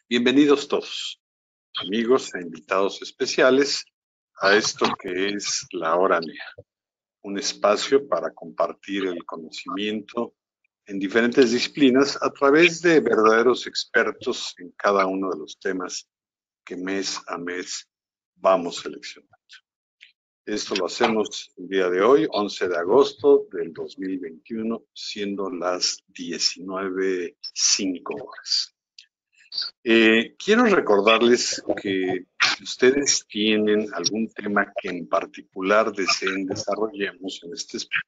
Bienvenidos todos, amigos e invitados especiales, a esto que es la Hora NEA, un espacio para compartir el conocimiento en diferentes disciplinas a través de verdaderos expertos en cada uno de los temas que mes a mes vamos seleccionando. Esto lo hacemos el día de hoy, 11 de agosto del 2021, siendo las 19:05 horas. Quiero recordarles que si ustedes tienen algún tema que en particular deseen desarrollemos en este espacio,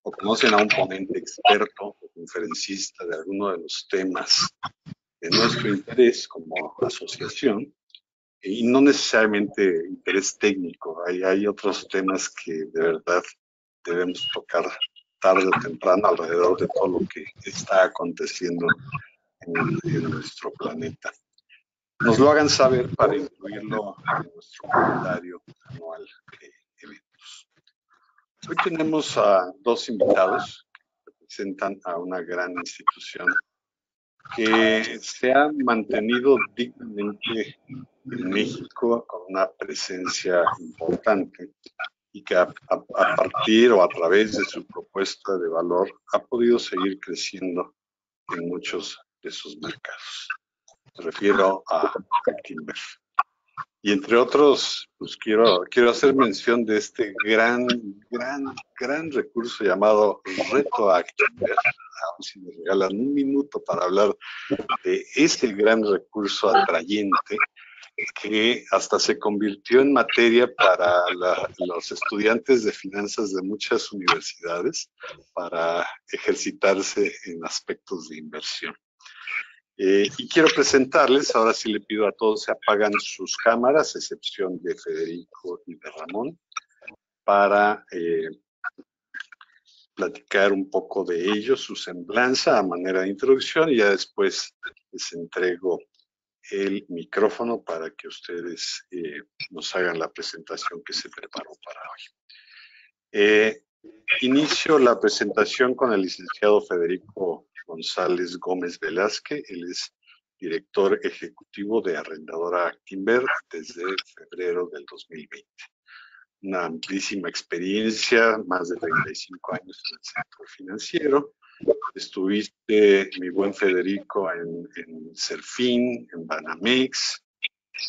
o conocen a un ponente experto o conferencista de alguno de los temas de nuestro interés como asociación, y no necesariamente interés técnico, hay otros temas que de verdad debemos tocar tarde o temprano alrededor de todo lo que está aconteciendo en nuestro planeta. Nos lo hagan saber para incluirlo en nuestro calendario anual de eventos. Hoy tenemos a dos invitados que representan a una gran institución que se ha mantenido dignamente en México con una presencia importante y que a partir o a través de su propuesta de valor ha podido seguir creciendo en muchos de sus mercados. Me refiero a Actinver. Y entre otros, pues quiero hacer mención de este gran recurso llamado Reto Actinver. Si me regalan un minuto para hablar de ese gran recurso atrayente que hasta se convirtió en materia para los estudiantes de finanzas de muchas universidades para ejercitarse en aspectos de inversión. Y quiero presentarles, ahora sí le pido a todos se apagan sus cámaras, a excepción de Federico y de Ramón, para platicar un poco de ellos, su semblanza a manera de introducción, y ya después les entrego el micrófono para que ustedes nos hagan la presentación que se preparó para hoy. Inicio la presentación con el licenciado Federico González Gómez Velázquez. Él es director ejecutivo de Arrendadora Actinver desde febrero del 2020. Una amplísima experiencia, más de 35 años en el sector financiero. Estuviste, mi buen Federico, en Serfín, en Banamex,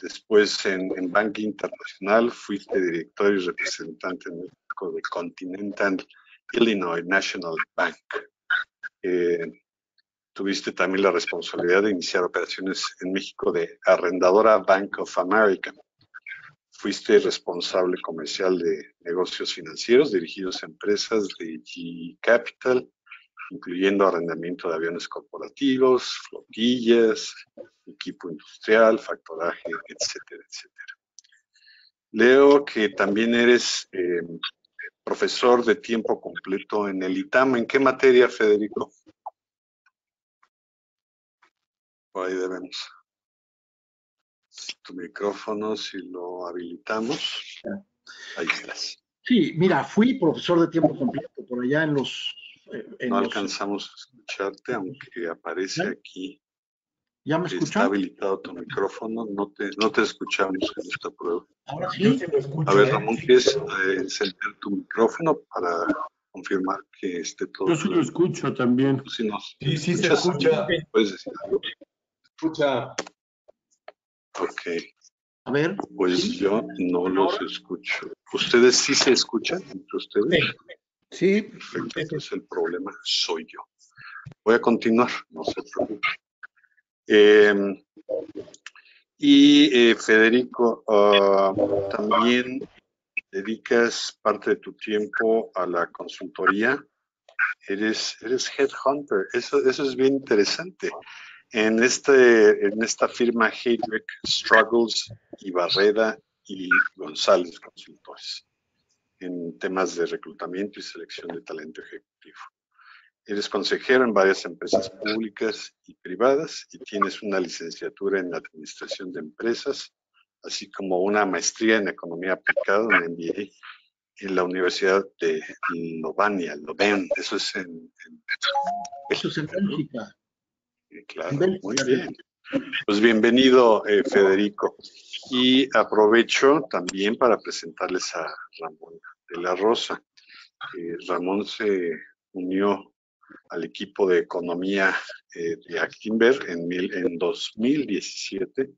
después en Banca Internacional, fuiste director y representante en México de Continental Illinois National Bank. Tuviste también la responsabilidad de iniciar operaciones en México de Arrendadora Bank of America. Fuiste responsable comercial de negocios financieros dirigidos a empresas de GE Capital, incluyendo arrendamiento de aviones corporativos, flotillas, equipo industrial, factoraje, etcétera, etcétera. Leo que también eres profesor de tiempo completo en el ITAM. ¿En qué materia, Federico? Por ahí debemos. Tu micrófono, si lo habilitamos. Ahí estás. Sí, mira, fui profesor de tiempo completo por allá en los... no alcanzamos a escucharte, aunque aparece aquí. ¿Ya me escuchan? Está habilitado tu micrófono, no te escuchamos en esta prueba. Ahora sí. Yo sí lo escucho. A ver, Ramón, ¿quieres encender tu micrófono para confirmar que esté todo? Yo sí lo escucho también. Si nos Sí, sí se escuchas, escucha. ¿puedes decir algo? Escucha. Ok. A ver. Pues ¿sí? yo no los escucho. ¿Ustedes sí se escuchan entre ustedes? Sí. Perfecto, entonces el problema soy yo. Voy a continuar, no se preocupe. Federico, también dedicas parte de tu tiempo a la consultoría. Eres headhunter, eso es bien interesante. En esta firma Heydrich, Struggles y Barreda y González Consultores, en temas de reclutamiento y selección de talento ejecutivo. Eres consejero en varias empresas públicas y privadas y tienes una licenciatura en Administración de Empresas, así como una maestría en Economía Aplicada, un MBA, en la Universidad de Lovania, eso es en Eso es en Bélgica. Claro, muy bien. Pues bienvenido, Federico. Y aprovecho también para presentarles a Ramón de la Rosa. Ramón se unió al equipo de economía de Actinver en 2017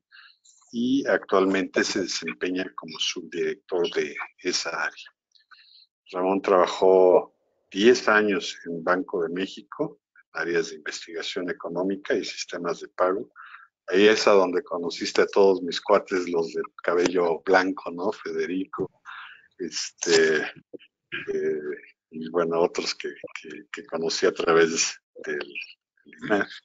y actualmente se desempeña como subdirector de esa área. Ramón trabajó 10 años en Banco de México, en áreas de investigación económica y sistemas de pago. Ahí es a donde conociste a todos mis cuates, los de cabello blanco, ¿no? Federico, eh, y bueno, otros que conocí a través del IMAX.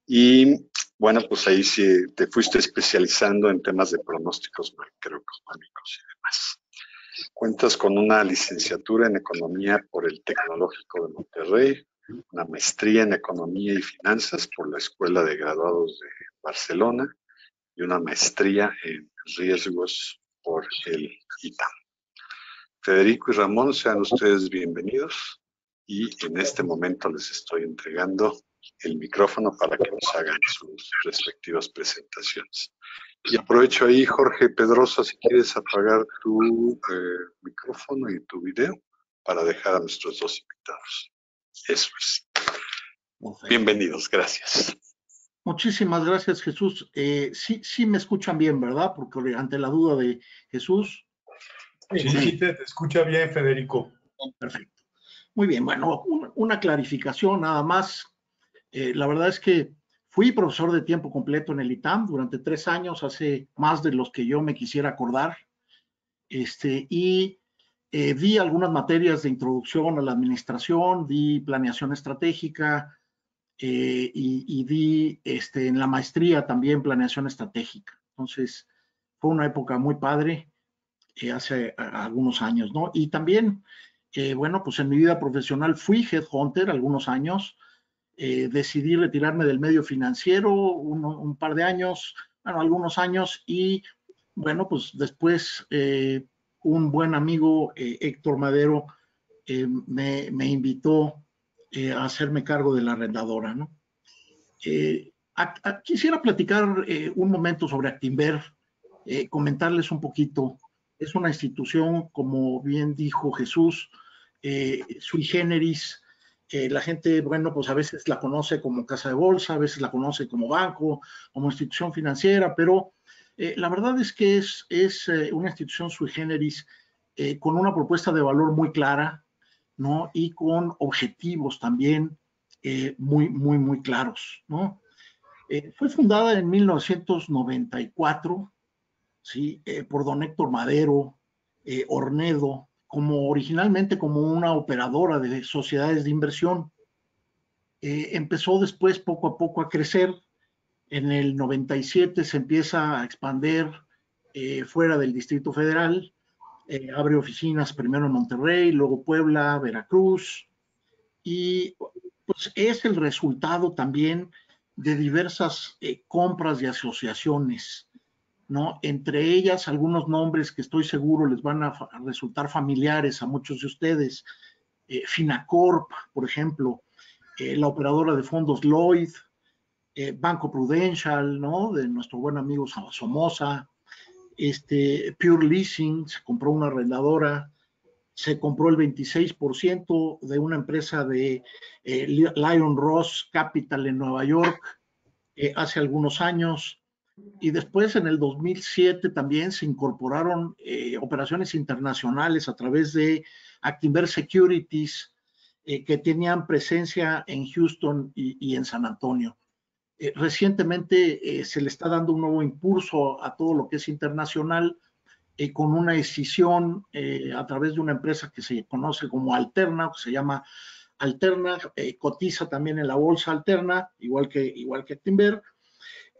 Y bueno, pues ahí sí te fuiste especializando en temas de pronósticos macroeconómicos y demás. Cuentas con una licenciatura en Economía por el Tecnológico de Monterrey, una maestría en Economía y Finanzas por la Escuela de Graduados de Barcelona y una maestría en Riesgos por el ITAM. Federico y Ramón, sean ustedes bienvenidos y en este momento les estoy entregando el micrófono para que nos hagan sus respectivas presentaciones. Y aprovecho ahí, Jorge Pedrosa, si quieres apagar tu micrófono y tu video para dejar a nuestros dos invitados. Eso es. Bienvenidos, gracias. Muchísimas gracias, Jesús. Sí me escuchan bien, ¿verdad? Porque ante la duda de Jesús. Sí, te escucha bien, Federico. Perfecto. Muy bien, bueno, una clarificación nada más. La verdad es que fui profesor de tiempo completo en el ITAM durante 3 años, hace más de los que yo me quisiera acordar, y di algunas materias de introducción a la administración, di planeación estratégica y di en la maestría también planeación estratégica. Entonces, fue una época muy padre hace algunos años, ¿no? Y también, bueno, pues en mi vida profesional fui headhunter algunos años. Decidí retirarme del medio financiero un par de años, bueno, algunos años, y bueno, pues después un buen amigo, Héctor Madero, me invitó a hacerme cargo de la arrendadora, ¿no? Quisiera platicar un momento sobre Actinver, comentarles un poquito. Es una institución, como bien dijo Jesús, sui generis. La gente, bueno, pues a veces la conoce como casa de bolsa, a veces la conoce como banco, como institución financiera, pero la verdad es que es una institución sui generis con una propuesta de valor muy clara, ¿no? Y con objetivos también muy claros, ¿no? Fue fundada en 1994, ¿sí? Por don Héctor Madero, Ornedo, originalmente como una operadora de sociedades de inversión. Empezó después poco a poco a crecer. En el 97 se empieza a expandir fuera del Distrito Federal. Abre oficinas primero en Monterrey, luego Puebla, Veracruz, y pues es el resultado también de diversas compras de asociaciones, ¿no? Entre ellas algunos nombres que estoy seguro les van a resultar familiares a muchos de ustedes. Finacorp, por ejemplo, la operadora de fondos Lloyd, Banco Prudential, ¿no? De nuestro buen amigo Somoza, Pure Leasing, se compró una arrendadora, se compró el 26% de una empresa de Lion Ross Capital en Nueva York hace algunos años. Y después, en el 2007, también se incorporaron operaciones internacionales a través de Actinver Securities, que tenían presencia en Houston y en San Antonio. Recientemente se le está dando un nuevo impulso a todo lo que es internacional, con una decisión a través de una empresa que se conoce como Alterna, que se llama Alterna, cotiza también en la bolsa Alterna, igual que Actinver,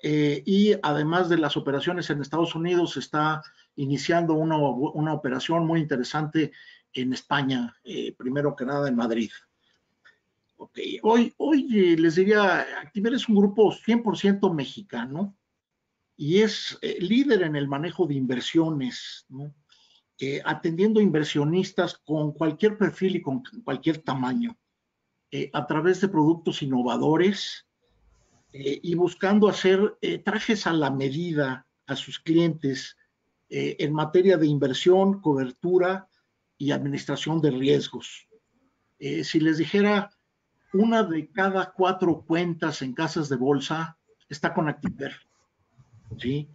y además de las operaciones en Estados Unidos, se está iniciando una operación muy interesante en España, primero que nada en Madrid. Okay. Hoy les diría, Actinver es un grupo 100% mexicano y es líder en el manejo de inversiones, ¿no? Atendiendo inversionistas con cualquier perfil y con cualquier tamaño, a través de productos innovadores, y buscando hacer trajes a la medida a sus clientes en materia de inversión, cobertura y administración de riesgos. Si les dijera, una de cada 4 cuentas en casas de bolsa está con Actinver, ¿sí?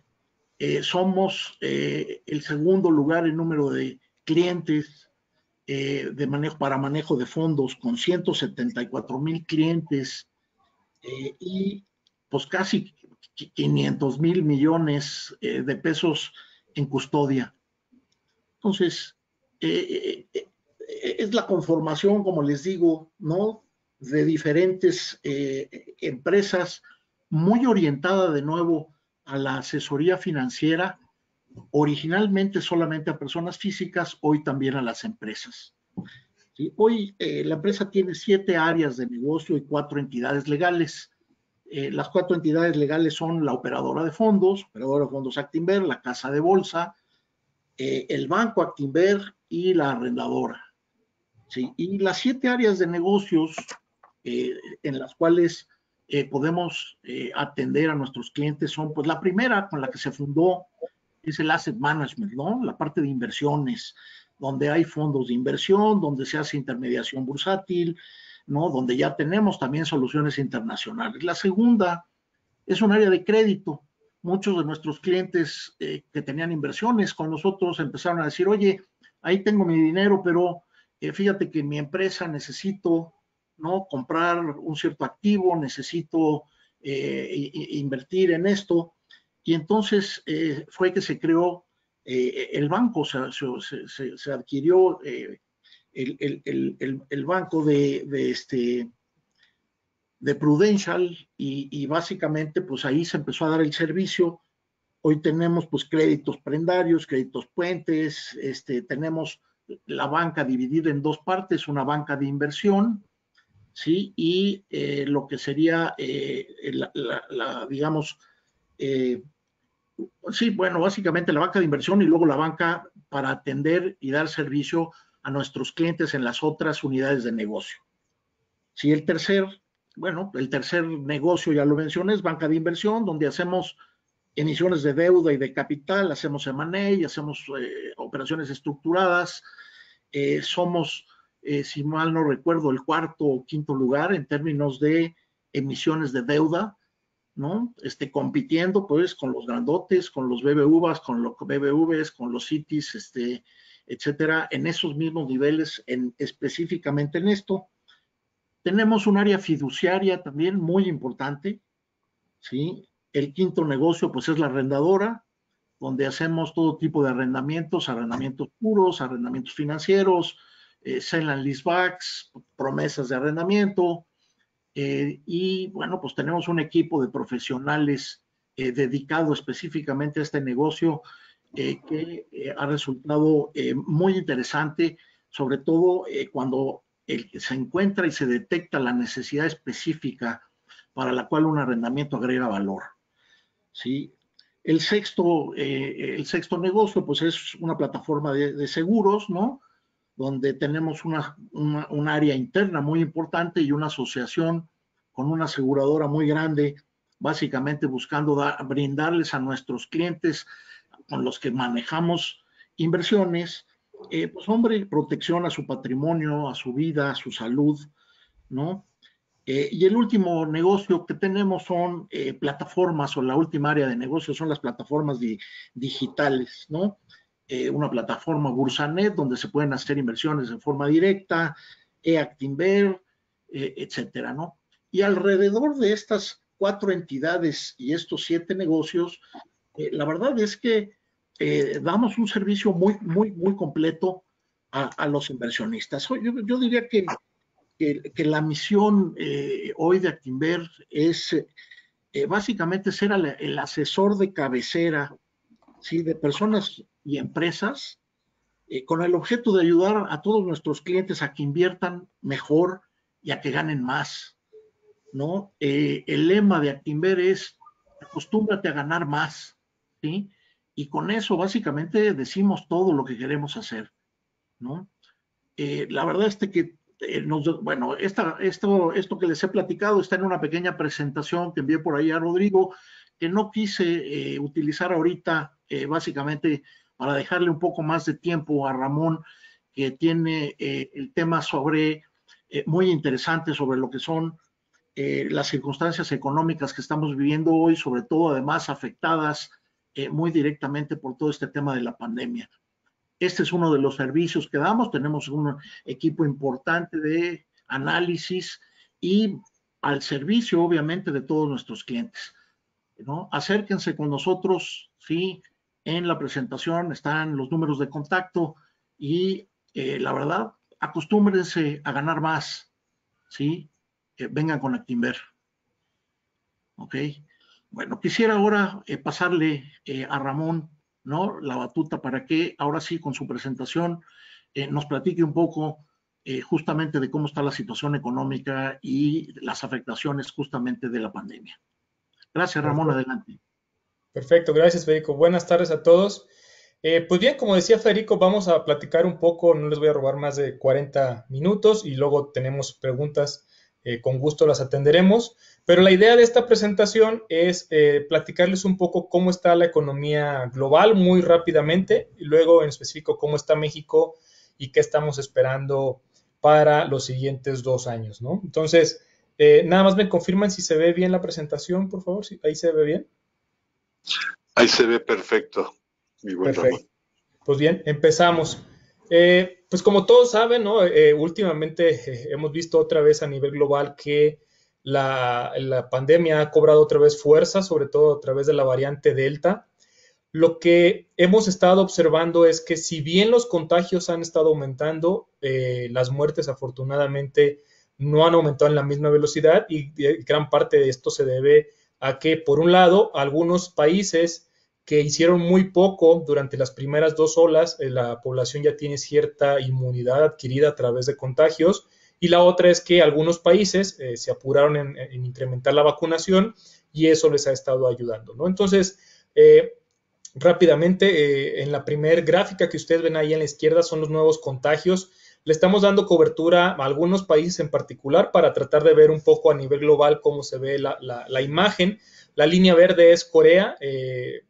Somos el segundo lugar en número de clientes para manejo de fondos, con 174,000 clientes y pues casi 500,000 millones de pesos en custodia. Entonces, es la conformación, como les digo, ¿no? De diferentes empresas, muy orientada de nuevo a la asesoría financiera, originalmente solamente a personas físicas, hoy también a las empresas. ¿Sí? Hoy la empresa tiene 7 áreas de negocio y 4 entidades legales. Las 4 entidades legales son la operadora de fondos Actinver, la casa de bolsa, el banco Actinver y la arrendadora. ¿Sí? Y las 7 áreas de negocios en las cuales podemos atender a nuestros clientes son, pues la primera con la que se fundó es el asset management, ¿no? La parte de inversiones, donde hay fondos de inversión, donde se hace intermediación bursátil, ¿no? Donde ya tenemos también soluciones internacionales. La segunda es un área de crédito. Muchos de nuestros clientes que tenían inversiones con nosotros empezaron a decir, oye, ahí tengo mi dinero, pero fíjate que en mi empresa necesito, ¿no? Comprar un cierto activo, necesito invertir en esto. Y entonces fue que se creó el banco, se adquirió el banco de Prudential y básicamente pues ahí se empezó a dar el servicio. Hoy tenemos pues créditos prendarios, créditos puentes, tenemos la banca dividida en 2 partes, una banca de inversión, ¿sí? Y lo que sería, digamos, sí, bueno, básicamente la banca de inversión y luego la banca para atender y dar servicio a nuestros clientes en las otras unidades de negocio. Sí, el tercer negocio, ya lo mencioné, es banca de inversión, donde hacemos emisiones de deuda y de capital, hacemos M&A, hacemos operaciones estructuradas, somos, si mal no recuerdo, el 4º o 5º lugar en términos de emisiones de deuda, ¿no? Compitiendo pues con los grandotes, con los BBVs, con los Citis, etcétera, en esos mismos niveles, específicamente en esto. Tenemos un área fiduciaria también muy importante, ¿sí? El 5º negocio pues es la arrendadora, donde hacemos todo tipo de arrendamientos puros, arrendamientos financieros, sell and leasebacks, promesas de arrendamiento, y bueno, pues tenemos un equipo de profesionales dedicado específicamente a este negocio que ha resultado muy interesante, sobre todo cuando se encuentra y se detecta la necesidad específica para la cual un arrendamiento agrega valor. ¿Sí? El sexto negocio, pues es una plataforma de seguros, ¿no? Donde tenemos un área interna muy importante y una asociación con una aseguradora muy grande, básicamente buscando brindarles a nuestros clientes con los que manejamos inversiones, pues hombre, protección a su patrimonio, a su vida, a su salud, ¿no? Y el último negocio que tenemos son plataformas, o la última área de negocio son las plataformas digitales, ¿no? Una plataforma Bursanet donde se pueden hacer inversiones en forma directa, Actinver, etcétera, ¿no? Y alrededor de estas 4 entidades y estos 7 negocios, la verdad es que damos un servicio muy, muy, muy completo a los inversionistas. Yo diría que la misión hoy de Actinver es básicamente ser el asesor de cabecera, ¿sí? De personas y empresas con el objeto de ayudar a todos nuestros clientes a que inviertan mejor y a que ganen más, ¿no? El lema de Actinver es acostúmbrate a ganar más, ¿sí? Y con eso básicamente decimos todo lo que queremos hacer, ¿no? La verdad es que bueno, esto que les he platicado está en una pequeña presentación que envié por ahí a Rodrigo, que no quise utilizar ahorita, básicamente para dejarle un poco más de tiempo a Ramón, que tiene el tema muy interesante sobre lo que son las circunstancias económicas que estamos viviendo hoy, sobre todo además afectadas muy directamente por todo este tema de la pandemia. Este es uno de los servicios que damos. Tenemos un equipo importante de análisis y al servicio, obviamente, de todos nuestros clientes, ¿no? Acérquense con nosotros, sí, en la presentación están los números de contacto y la verdad, acostúmbrense a ganar más, ¿sí? Vengan con Actinver, ¿ok? Bueno, quisiera ahora pasarle a Ramón, ¿no?, la batuta para que ahora sí con su presentación nos platique un poco justamente de cómo está la situación económica y las afectaciones justamente de la pandemia. Gracias, Ramón, adelante. Perfecto, gracias, Federico. Buenas tardes a todos. Pues bien, como decía Federico, vamos a platicar un poco, no les voy a robar más de 40 minutos y luego tenemos preguntas, con gusto las atenderemos, pero la idea de esta presentación es platicarles un poco cómo está la economía global muy rápidamente y luego en específico cómo está México y qué estamos esperando para los siguientes 2 años, ¿no? Entonces, nada más me confirman si se ve bien la presentación, por favor, ¿sí? ¿Ahí se ve bien? Ahí se ve perfecto, mi buen Perfecto. Ramón. Pues bien, empezamos. Pues como todos saben, ¿no? Últimamente hemos visto otra vez a nivel global que la pandemia ha cobrado otra vez fuerza, sobre todo a través de la variante Delta. Lo que hemos estado observando es que si bien los contagios han estado aumentando, las muertes afortunadamente no han aumentado en la misma velocidad y gran parte de esto se debe a que, por un lado, algunos países que hicieron muy poco durante las primeras 2 olas, la población ya tiene cierta inmunidad adquirida a través de contagios, y la otra es que algunos países se apuraron en incrementar la vacunación y eso les ha estado ayudando, ¿no? Entonces, rápidamente, en la primer gráfica que ustedes ven ahí en la izquierda son los nuevos contagios. Le estamos dando cobertura a algunos países en particular para tratar de ver un poco a nivel global cómo se ve la imagen. La línea verde es Corea,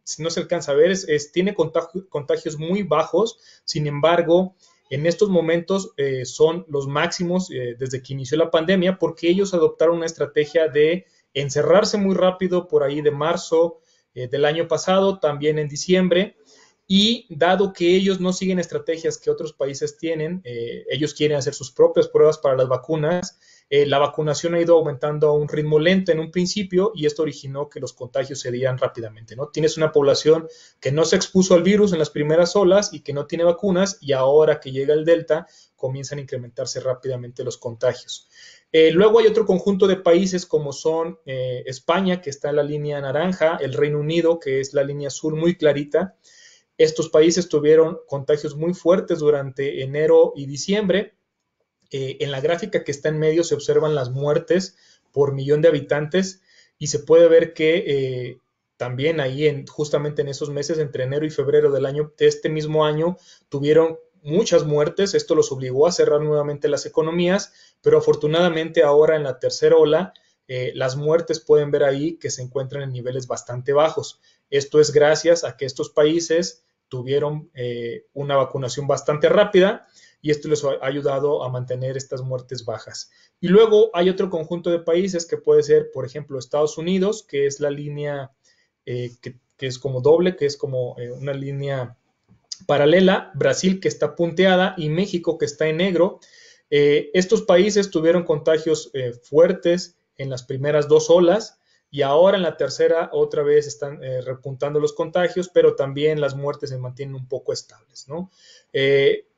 si no se alcanza a ver, tiene contagios muy bajos, sin embargo, en estos momentos son los máximos desde que inició la pandemia porque ellos adoptaron una estrategia de encerrarse muy rápido por ahí de marzo del año pasado, también en diciembre, y dado que ellos no siguen estrategias que otros países tienen, ellos quieren hacer sus propias pruebas para las vacunas, la vacunación ha ido aumentando a un ritmo lento en un principio y esto originó que los contagios se dieran rápidamente, ¿no? Tienes una población que no se expuso al virus en las primeras olas y que no tiene vacunas y ahora que llega el Delta comienzan a incrementarse rápidamente los contagios. Luego hay otro conjunto de países como son España, que está en la línea naranja, el Reino Unido, que es la línea azul muy clarita. Estos países tuvieron contagios muy fuertes durante enero y diciembre. En la gráfica que está en medio se observan las muertes por millón de habitantes y se puede ver que también ahí justamente en esos meses, entre enero y febrero de este mismo año, tuvieron muchas muertes. Esto los obligó a cerrar nuevamente las economías, pero afortunadamente ahora en la tercera ola, las muertes pueden ver ahí que se encuentran en niveles bastante bajos. Esto es gracias a que estos países tuvieron una vacunación bastante rápida y esto les ha ayudado a mantener estas muertes bajas. Y luego hay otro conjunto de países que puede ser, por ejemplo, Estados Unidos, que es la línea que es como doble, que es como una línea paralela, Brasil que está punteada y México que está en negro. Estos países tuvieron contagios fuertes en las primeras 2 olas y ahora en la tercera otra vez están repuntando los contagios, pero también las muertes se mantienen un poco estables, ¿no?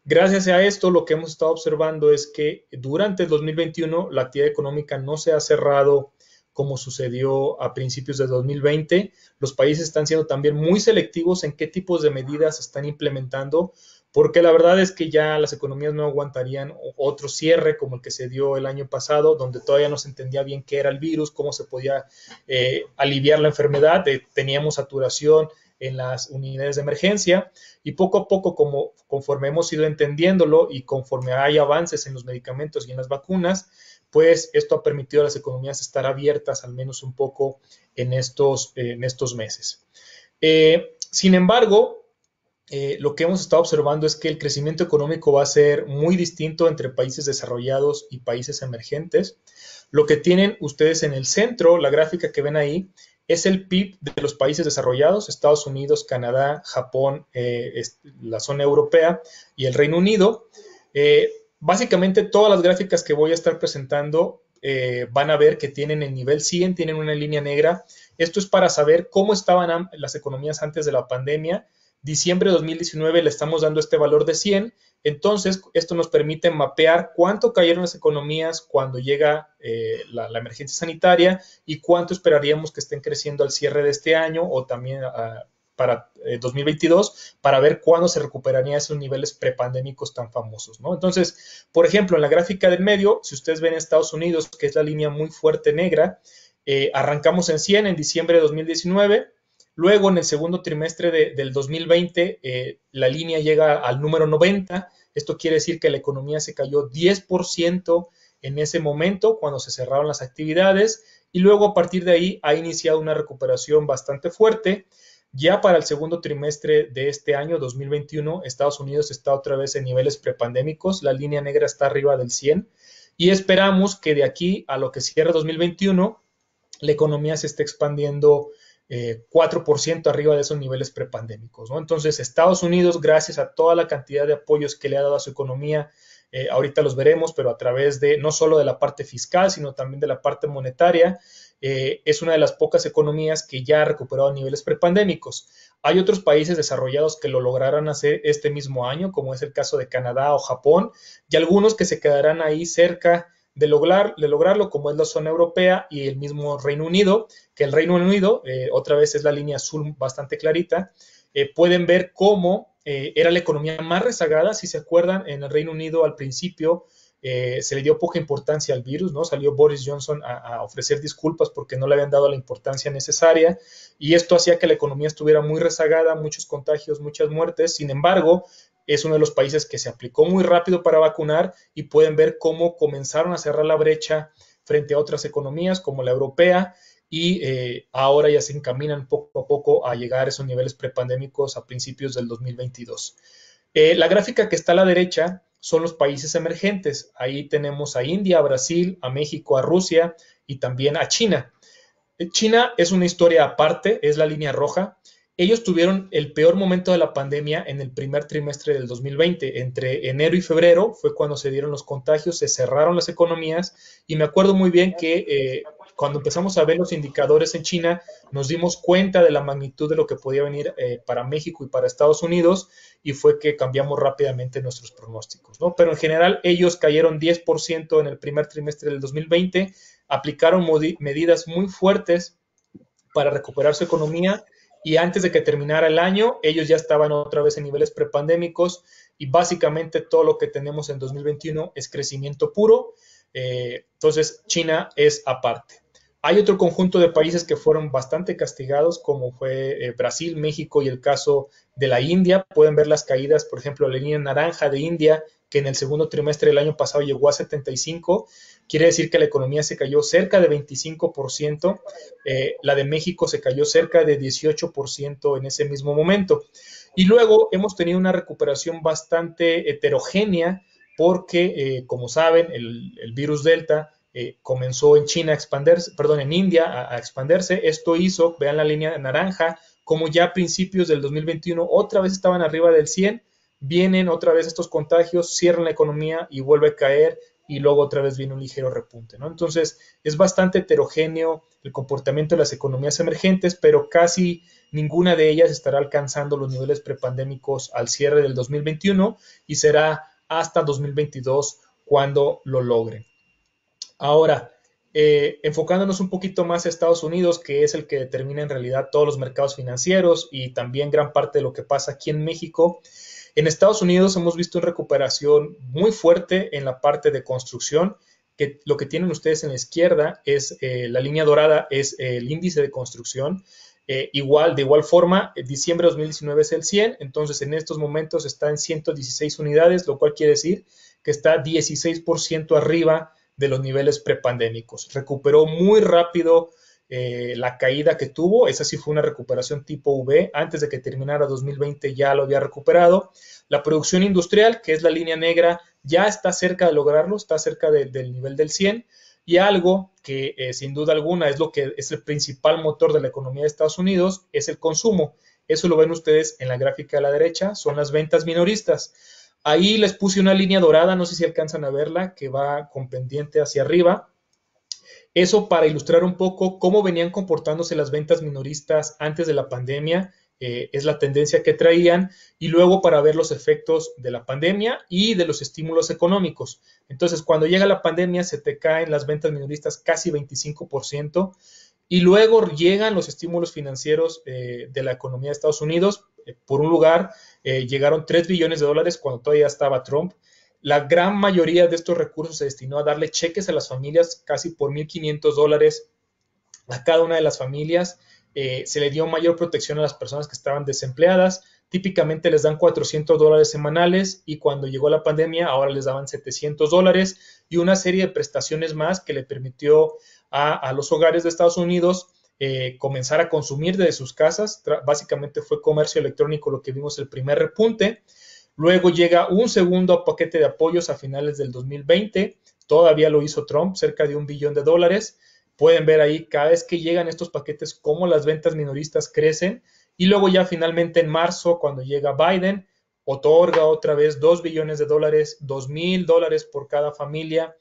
Gracias a esto, lo que hemos estado observando es que durante el 2021 la actividad económica no se ha cerrado como sucedió a principios de 2020. Los países están siendo también muy selectivos en qué tipos de medidas están implementando, porque la verdad es que ya las economías no aguantarían otro cierre como el que se dio el año pasado, donde todavía no se entendía bien qué era el virus, cómo se podía aliviar la enfermedad, teníamos saturación en las unidades de emergencia, y poco a poco, conforme hemos ido entendiéndolo y conforme hay avances en los medicamentos y en las vacunas, pues esto ha permitido a las economías estar abiertas al menos un poco en estos meses. Sin embargo, lo que hemos estado observando es que el crecimiento económico va a ser muy distinto entre países desarrollados y países emergentes. Lo que tienen ustedes en el centro, la gráfica que ven ahí, es el PIB de los países desarrollados, Estados Unidos, Canadá, Japón, la zona europea y el Reino Unido. Básicamente todas las gráficas que voy a estar presentando van a ver que tienen el nivel 100, tienen una línea negra. Esto es para saber cómo estaban las economías antes de la pandemia. Diciembre de 2019 le estamos dando este valor de 100, entonces esto nos permite mapear cuánto cayeron las economías cuando llega la emergencia sanitaria y cuánto esperaríamos que estén creciendo al cierre de este año o también para 2022 para ver cuándo se recuperarían esos niveles prepandémicos tan famosos, ¿no? Entonces, por ejemplo, en la gráfica del medio, si ustedes ven Estados Unidos, que es la línea muy fuerte negra, arrancamos en 100 en diciembre de 2019. Luego, en el segundo trimestre del 2020, la línea llega al número 90. Esto quiere decir que la economía se cayó 10% en ese momento, cuando se cerraron las actividades, y luego a partir de ahí ha iniciado una recuperación bastante fuerte. Ya para el segundo trimestre de este año, 2021, Estados Unidos está otra vez en niveles prepandémicos. La línea negra está arriba del 100, y esperamos que de aquí a lo que cierre 2021, la economía se esté expandiendo 4% arriba de esos niveles prepandémicos, ¿no? Entonces, Estados Unidos, gracias a toda la cantidad de apoyos que le ha dado a su economía, ahorita los veremos, pero a través de no solo de la parte fiscal, sino también de la parte monetaria, es una de las pocas economías que ya ha recuperado niveles prepandémicos. Hay otros países desarrollados que lo lograrán hacer este mismo año, como es el caso de Canadá o Japón, y algunos que se quedarán ahí cerca de lograrlo, como es la zona europea y el mismo Reino Unido, que el Reino Unido, otra vez es la línea azul bastante clarita, pueden ver cómo era la economía más rezagada. Si se acuerdan, en el Reino Unido al principio se le dio poca importancia al virus, ¿no? Salió Boris Johnson a ofrecer disculpas porque no le habían dado la importancia necesaria, y esto hacía que la economía estuviera muy rezagada, muchos contagios, muchas muertes. Sin embargo, es uno de los países que se aplicó muy rápido para vacunar, y pueden ver cómo comenzaron a cerrar la brecha frente a otras economías como la europea, y ahora ya se encaminan poco a poco a llegar a esos niveles prepandémicos a principios del 2022. La gráfica que está a la derecha son los países emergentes. Ahí tenemos a India, a Brasil, a México, a Rusia y también a China. China es una historia aparte, es la línea roja. Ellos tuvieron el peor momento de la pandemia en el primer trimestre del 2020. Entre enero y febrero fue cuando se dieron los contagios, se cerraron las economías, y me acuerdo muy bien que cuando empezamos a ver los indicadores en China, nos dimos cuenta de la magnitud de lo que podía venir para México y para Estados Unidos, y fue que cambiamos rápidamente nuestros pronósticos, ¿no? Pero en general ellos cayeron 10% en el primer trimestre del 2020, aplicaron medidas muy fuertes para recuperar su economía, y antes de que terminara el año, ellos ya estaban otra vez en niveles prepandémicos, y básicamente todo lo que tenemos en 2021 es crecimiento puro. Entonces, China es aparte. Hay otro conjunto de países que fueron bastante castigados, como fue Brasil, México y el caso de la India. Pueden ver las caídas, por ejemplo, la línea naranja de India, que en el segundo trimestre del año pasado llegó a 75. Quiere decir que la economía se cayó cerca de 25%. La de México se cayó cerca de 18% en ese mismo momento. Y luego hemos tenido una recuperación bastante heterogénea porque, como saben, el virus Delta comenzó en China a expandirse, perdón, en India a expandirse. Esto hizo, vean la línea naranja, como ya a principios del 2021 otra vez estaban arriba del 100, vienen otra vez estos contagios, cierran la economía y vuelve a caer, y luego otra vez viene un ligero repunte, ¿no? Entonces, es bastante heterogéneo el comportamiento de las economías emergentes, pero casi ninguna de ellas estará alcanzando los niveles prepandémicos al cierre del 2021, y será hasta 2022 cuando lo logren. Ahora, enfocándonos un poquito más a Estados Unidos, que es el que determina en realidad todos los mercados financieros y también gran parte de lo que pasa aquí en México. En Estados Unidos hemos visto una recuperación muy fuerte en la parte de construcción, que lo que tienen ustedes en la izquierda es la línea dorada, es el índice de construcción. de igual forma, diciembre de 2019 es el 100, entonces en estos momentos está en 116 unidades, lo cual quiere decir que está 16% arriba de los niveles prepandémicos. Recuperó muy rápido la caída que tuvo, esa sí fue una recuperación tipo V, antes de que terminara 2020 ya lo había recuperado. La producción industrial, que es la línea negra, ya está cerca de lograrlo, está cerca del nivel del 100, y algo que sin duda alguna es lo que es el principal motor de la economía de Estados Unidos, es el consumo. Eso lo ven ustedes en la gráfica de la derecha, son las ventas minoristas. Ahí les puse una línea dorada, no sé si alcanzan a verla, que va con pendiente hacia arriba. Eso para ilustrar un poco cómo venían comportándose las ventas minoristas antes de la pandemia, es la tendencia que traían, y luego para ver los efectos de la pandemia y de los estímulos económicos. Entonces, cuando llega la pandemia, se te caen las ventas minoristas casi 25%, y luego llegan los estímulos financieros de la economía de Estados Unidos. Por un lugar, llegaron 3 billones de dólares cuando todavía estaba Trump. La gran mayoría de estos recursos se destinó a darle cheques a las familias, casi por $1,500 a cada una de las familias. Se le dio mayor protección a las personas que estaban desempleadas. Típicamente les dan $400 semanales, y cuando llegó la pandemia ahora les daban $700 y una serie de prestaciones más que le permitió a los hogares de Estados Unidos comenzar a consumir desde sus casas. Básicamente fue comercio electrónico lo que vimos el primer repunte. Luego llega un segundo paquete de apoyos a finales del 2020, todavía lo hizo Trump, cerca de $1 billón. Pueden ver ahí cada vez que llegan estos paquetes cómo las ventas minoristas crecen, y luego ya finalmente en marzo, cuando llega Biden, otorga otra vez $2 billones, $2,000 por cada familia,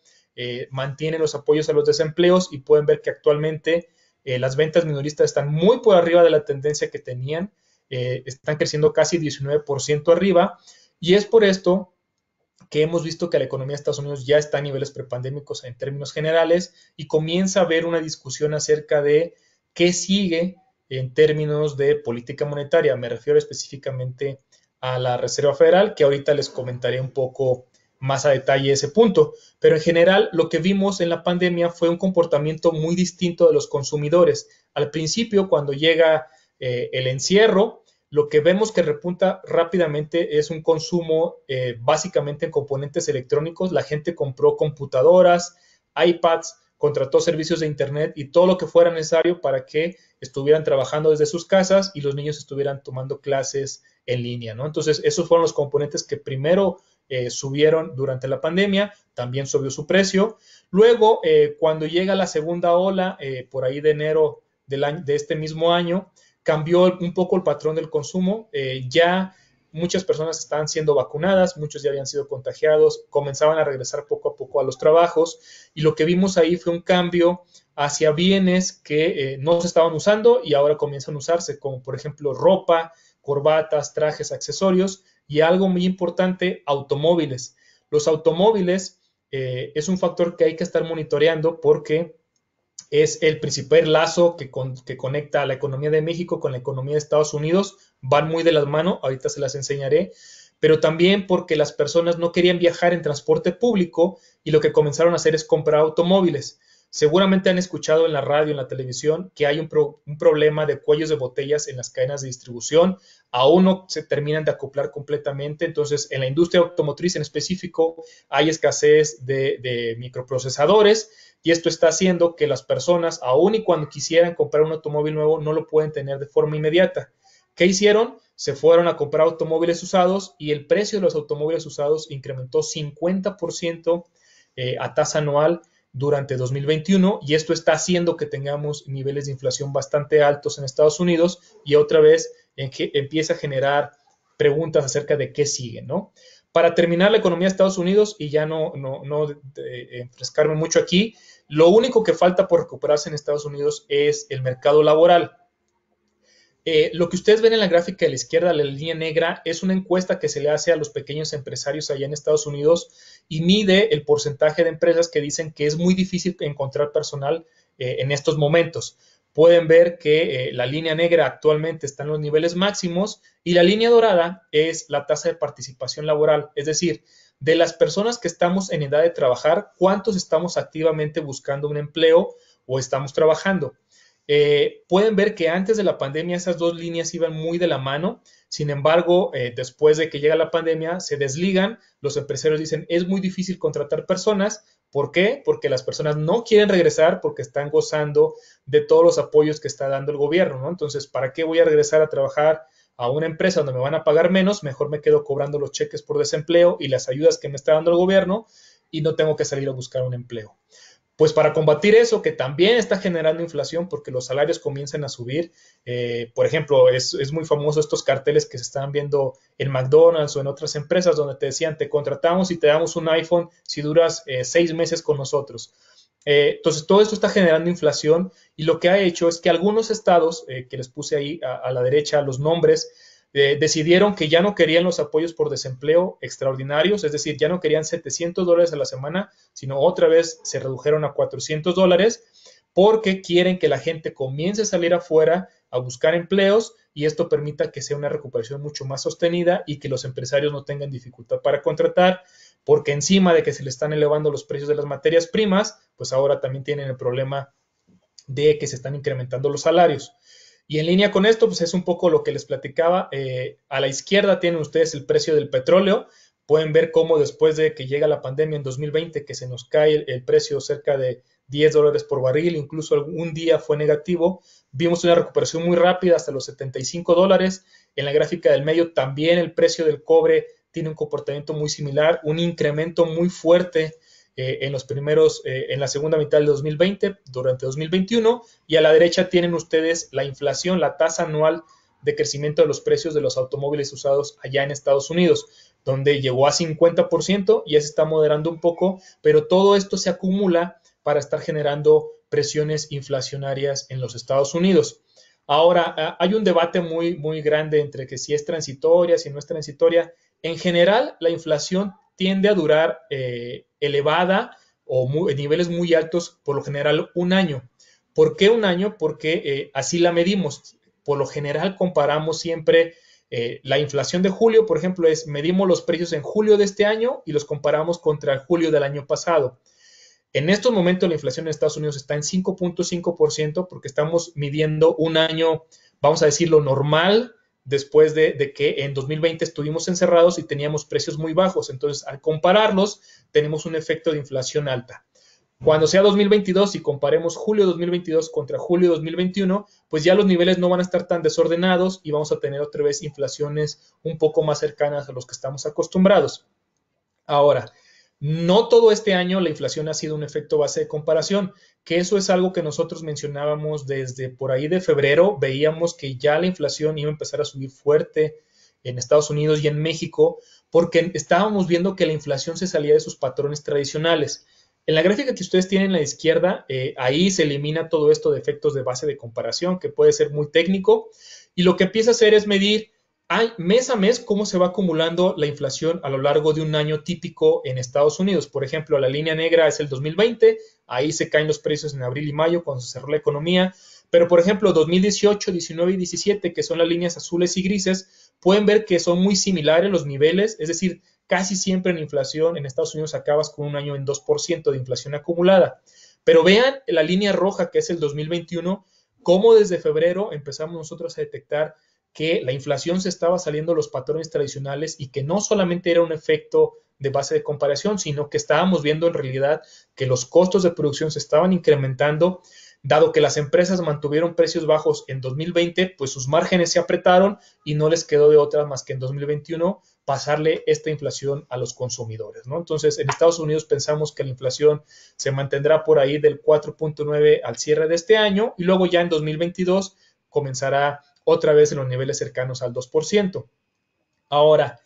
mantiene los apoyos a los desempleos, y pueden ver que actualmente las ventas minoristas están muy por arriba de la tendencia que tenían, están creciendo casi 19% arriba, y es por esto que hemos visto que la economía de Estados Unidos ya está a niveles prepandémicos en términos generales, y comienza a haber una discusión acerca de qué sigue en términos de política monetaria. Me refiero específicamente a la Reserva Federal, que ahorita les comentaré un poco más a detalle ese punto. Pero en general, lo que vimos en la pandemia fue un comportamiento muy distinto de los consumidores. Al principio, cuando llega el encierro, lo que vemos que repunta rápidamente es un consumo básicamente en componentes electrónicos. La gente compró computadoras, iPads, contrató servicios de internet y todo lo que fuera necesario para que estuvieran trabajando desde sus casas y los niños estuvieran tomando clases en línea, ¿no? Entonces, esos fueron los componentes que primero subieron durante la pandemia, también subió su precio. Luego, cuando llega la segunda ola, por ahí de enero de este mismo año, cambió un poco el patrón del consumo. Ya muchas personas estaban siendo vacunadas, muchos ya habían sido contagiados, comenzaban a regresar poco a poco a los trabajos, y lo que vimos ahí fue un cambio hacia bienes que no se estaban usando y ahora comienzan a usarse, como por ejemplo ropa, corbatas, trajes, accesorios, y algo muy importante, automóviles. Los automóviles es un factor que hay que estar monitoreando porque es el principal lazo que conecta a la economía de México con la economía de Estados Unidos. Van muy de la mano, ahorita se las enseñaré, pero también porque las personas no querían viajar en transporte público y lo que comenzaron a hacer es comprar automóviles. Seguramente han escuchado en la radio, en la televisión, que hay un problema de cuellos de botellas en las cadenas de distribución. Aún no se terminan de acoplar completamente. Entonces, en la industria automotriz en específico hay escasez de microprocesadores, y esto está haciendo que las personas, aún y cuando quisieran comprar un automóvil nuevo, no lo pueden tener de forma inmediata. ¿Qué hicieron? Se fueron a comprar automóviles usados, y el precio de los automóviles usados incrementó 50% a tasa anual durante 2021, y esto está haciendo que tengamos niveles de inflación bastante altos en Estados Unidos, y otra vez empieza a generar preguntas acerca de qué sigue, ¿no? Para terminar la economía de Estados Unidos, y ya no enfrescarme mucho aquí, lo único que falta por recuperarse en Estados Unidos es el mercado laboral. Lo que ustedes ven en la gráfica de la izquierda, la línea negra, es una encuesta que se le hace a los pequeños empresarios allá en Estados Unidos y mide el porcentaje de empresas que dicen que es muy difícil encontrar personal en estos momentos. Pueden ver que la línea negra actualmente está en los niveles máximos y la línea dorada es la tasa de participación laboral, es decir, de las personas que estamos en edad de trabajar, ¿cuántos estamos activamente buscando un empleo o estamos trabajando? pueden ver que antes de la pandemia esas dos líneas iban muy de la mano. Sin embargo, después de que llega la pandemia, se desligan. Los empresarios dicen, es muy difícil contratar personas. ¿Por qué? Porque las personas no quieren regresar porque están gozando de todos los apoyos que está dando el gobierno, ¿no? Entonces, ¿para qué voy a regresar a trabajar a una empresa donde me van a pagar menos? Mejor me quedo cobrando los cheques por desempleo y las ayudas que me está dando el gobierno y no tengo que salir a buscar un empleo. Pues para combatir eso, que también está generando inflación porque los salarios comienzan a subir, por ejemplo, es muy famoso estos carteles que se están viendo en McDonald's o en otras empresas donde te decían, te contratamos y te damos un iPhone si duras 6 meses con nosotros. Entonces, todo esto está generando inflación y lo que ha hecho es que algunos estados, que les puse ahí a la derecha los nombres, decidieron que ya no querían los apoyos por desempleo extraordinarios, es decir, ya no querían $700 a la semana, sino otra vez se redujeron a $400 porque quieren que la gente comience a salir afuera a buscar empleos y esto permita que sea una recuperación mucho más sostenida y que los empresarios no tengan dificultad para contratar, porque encima de que se le están elevando los precios de las materias primas, pues ahora también tienen el problema de que se están incrementando los salarios. Y en línea con esto, pues es un poco lo que les platicaba. A la izquierda tienen ustedes el precio del petróleo. Pueden ver cómo después de que llega la pandemia en 2020, que se nos cae el precio cerca de $10 por barril, incluso un día fue negativo, vimos una recuperación muy rápida hasta los $75. En la gráfica del medio también el precio del cobre tiene un comportamiento muy similar, un incremento muy fuerte en la segunda mitad del 2020, durante 2021, y a la derecha tienen ustedes la inflación, la tasa anual de crecimiento de los precios de los automóviles usados allá en Estados Unidos, donde llegó a 50%, ya se está moderando un poco, pero todo esto se acumula para estar generando presiones inflacionarias en los Estados Unidos. Ahora, hay un debate muy, muy grande entre que si es transitoria, si no es transitoria. En general, la inflación tiende a durar elevada o en niveles muy altos, por lo general un año. ¿Por qué un año? Porque así la medimos. Por lo general comparamos siempre la inflación de julio, por ejemplo, medimos los precios en julio de este año y los comparamos contra el julio del año pasado. En estos momentos la inflación en Estados Unidos está en 5.5% porque estamos midiendo un año, vamos a decirlo, normal, después de que en 2020 estuvimos encerrados y teníamos precios muy bajos. Entonces, al compararlos, tenemos un efecto de inflación alta. Cuando sea 2022 y comparemos julio 2022 contra julio 2021, pues ya los niveles no van a estar tan desordenados y vamos a tener otra vez inflaciones un poco más cercanas a los que estamos acostumbrados. Ahora, no todo este año la inflación ha sido un efecto base de comparación, que eso es algo que nosotros mencionábamos desde por ahí de febrero. Veíamos que ya la inflación iba a empezar a subir fuerte en Estados Unidos y en México, porque estábamos viendo que la inflación se salía de sus patrones tradicionales. En la gráfica que ustedes tienen a la izquierda, ahí se elimina todo esto de efectos de base de comparación, que puede ser muy técnico, y lo que empieza a hacer es medir mes a mes cómo se va acumulando la inflación a lo largo de un año típico en Estados Unidos. Por ejemplo, la línea negra es el 2020, ahí se caen los precios en abril y mayo cuando se cerró la economía, pero por ejemplo 2018, 19 y 17, que son las líneas azules y grises, pueden ver que son muy similares los niveles, es decir, casi siempre en inflación en Estados Unidos acabas con un año en 2% de inflación acumulada. Pero vean la línea roja que es el 2021, cómo desde febrero empezamos nosotros a detectar que la inflación se estaba saliendo de los patrones tradicionales y que no solamente era un efecto de base de comparación, sino que estábamos viendo en realidad que los costos de producción se estaban incrementando. Dado que las empresas mantuvieron precios bajos en 2020, pues sus márgenes se apretaron y no les quedó de otra más que en 2021 pasarle esta inflación a los consumidores, ¿no? Entonces, en Estados Unidos pensamos que la inflación se mantendrá por ahí del 4.9 al cierre de este año y luego ya en 2022 comenzará otra vez en los niveles cercanos al 2%. Ahora,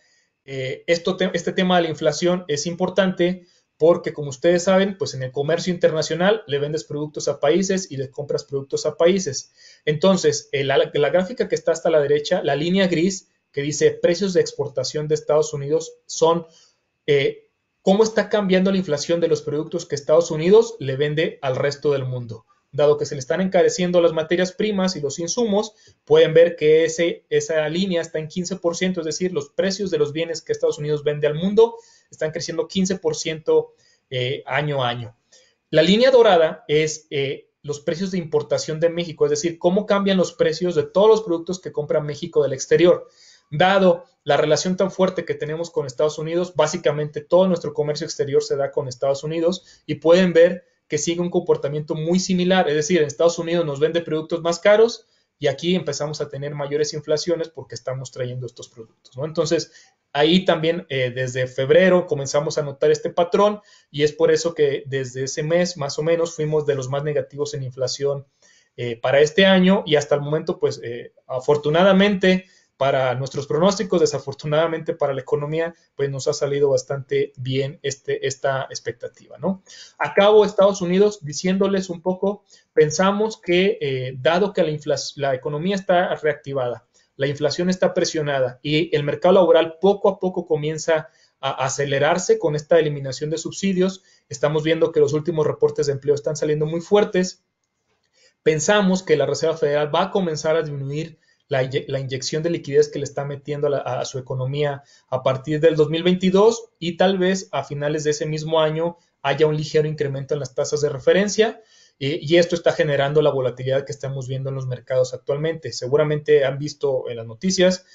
este tema de la inflación es importante porque, como ustedes saben, pues en el comercio internacional le vendes productos a países y le compras productos a países. Entonces, la gráfica que está hasta la derecha, la línea gris que dice precios de exportación de Estados Unidos son cómo está cambiando la inflación de los productos que Estados Unidos le vende al resto del mundo. Dado que se le están encareciendo las materias primas y los insumos, pueden ver que esa línea está en 15%, es decir, los precios de los bienes que Estados Unidos vende al mundo están creciendo 15% año a año. La línea dorada es los precios de importación de México, es decir, cómo cambian los precios de todos los productos que compra México del exterior. Dado la relación tan fuerte que tenemos con Estados Unidos, básicamente todo nuestro comercio exterior se da con Estados Unidos y pueden ver que sigue un comportamiento muy similar, es decir, en Estados Unidos nos vende productos más caros y aquí empezamos a tener mayores inflaciones porque estamos trayendo estos productos, ¿no? Entonces, ahí también desde febrero comenzamos a notar este patrón y es por eso que desde ese mes más o menos fuimos de los más negativos en inflación para este año y hasta el momento, pues afortunadamente para nuestros pronósticos, desafortunadamente para la economía, pues nos ha salido bastante bien esta expectativa, ¿no? Acabo Estados Unidos diciéndoles un poco, pensamos que dado que la economía está reactivada, la inflación está presionada y el mercado laboral poco a poco comienza a acelerarse con esta eliminación de subsidios, estamos viendo que los últimos reportes de empleo están saliendo muy fuertes, pensamos que la Reserva Federal va a comenzar a disminuir la inyección de liquidez que le está metiendo a su economía a partir del 2022 y tal vez a finales de ese mismo año haya un ligero incremento en las tasas de referencia y esto está generando la volatilidad que estamos viendo en los mercados actualmente. Seguramente han visto en las noticias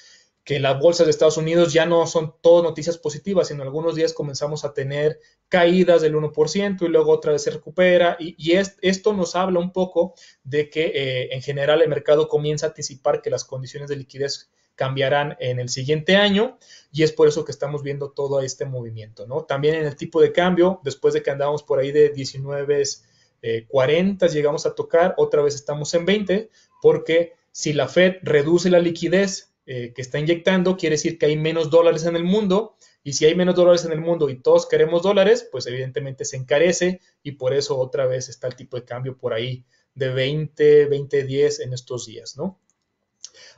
que las bolsas de Estados Unidos ya no son todo noticias positivas, sino algunos días comenzamos a tener caídas del 1% y luego otra vez se recupera y esto nos habla un poco de que en general el mercado comienza a anticipar que las condiciones de liquidez cambiarán en el siguiente año y es por eso que estamos viendo todo este movimiento, ¿no? También en el tipo de cambio, después de que andábamos por ahí de 19.40 llegamos a tocar, otra vez estamos en 20, porque si la Fed reduce la liquidez que está inyectando, quiere decir que hay menos dólares en el mundo, y si hay menos dólares en el mundo y todos queremos dólares, pues evidentemente se encarece, y por eso otra vez está el tipo de cambio por ahí de 20.10 en estos días, ¿no?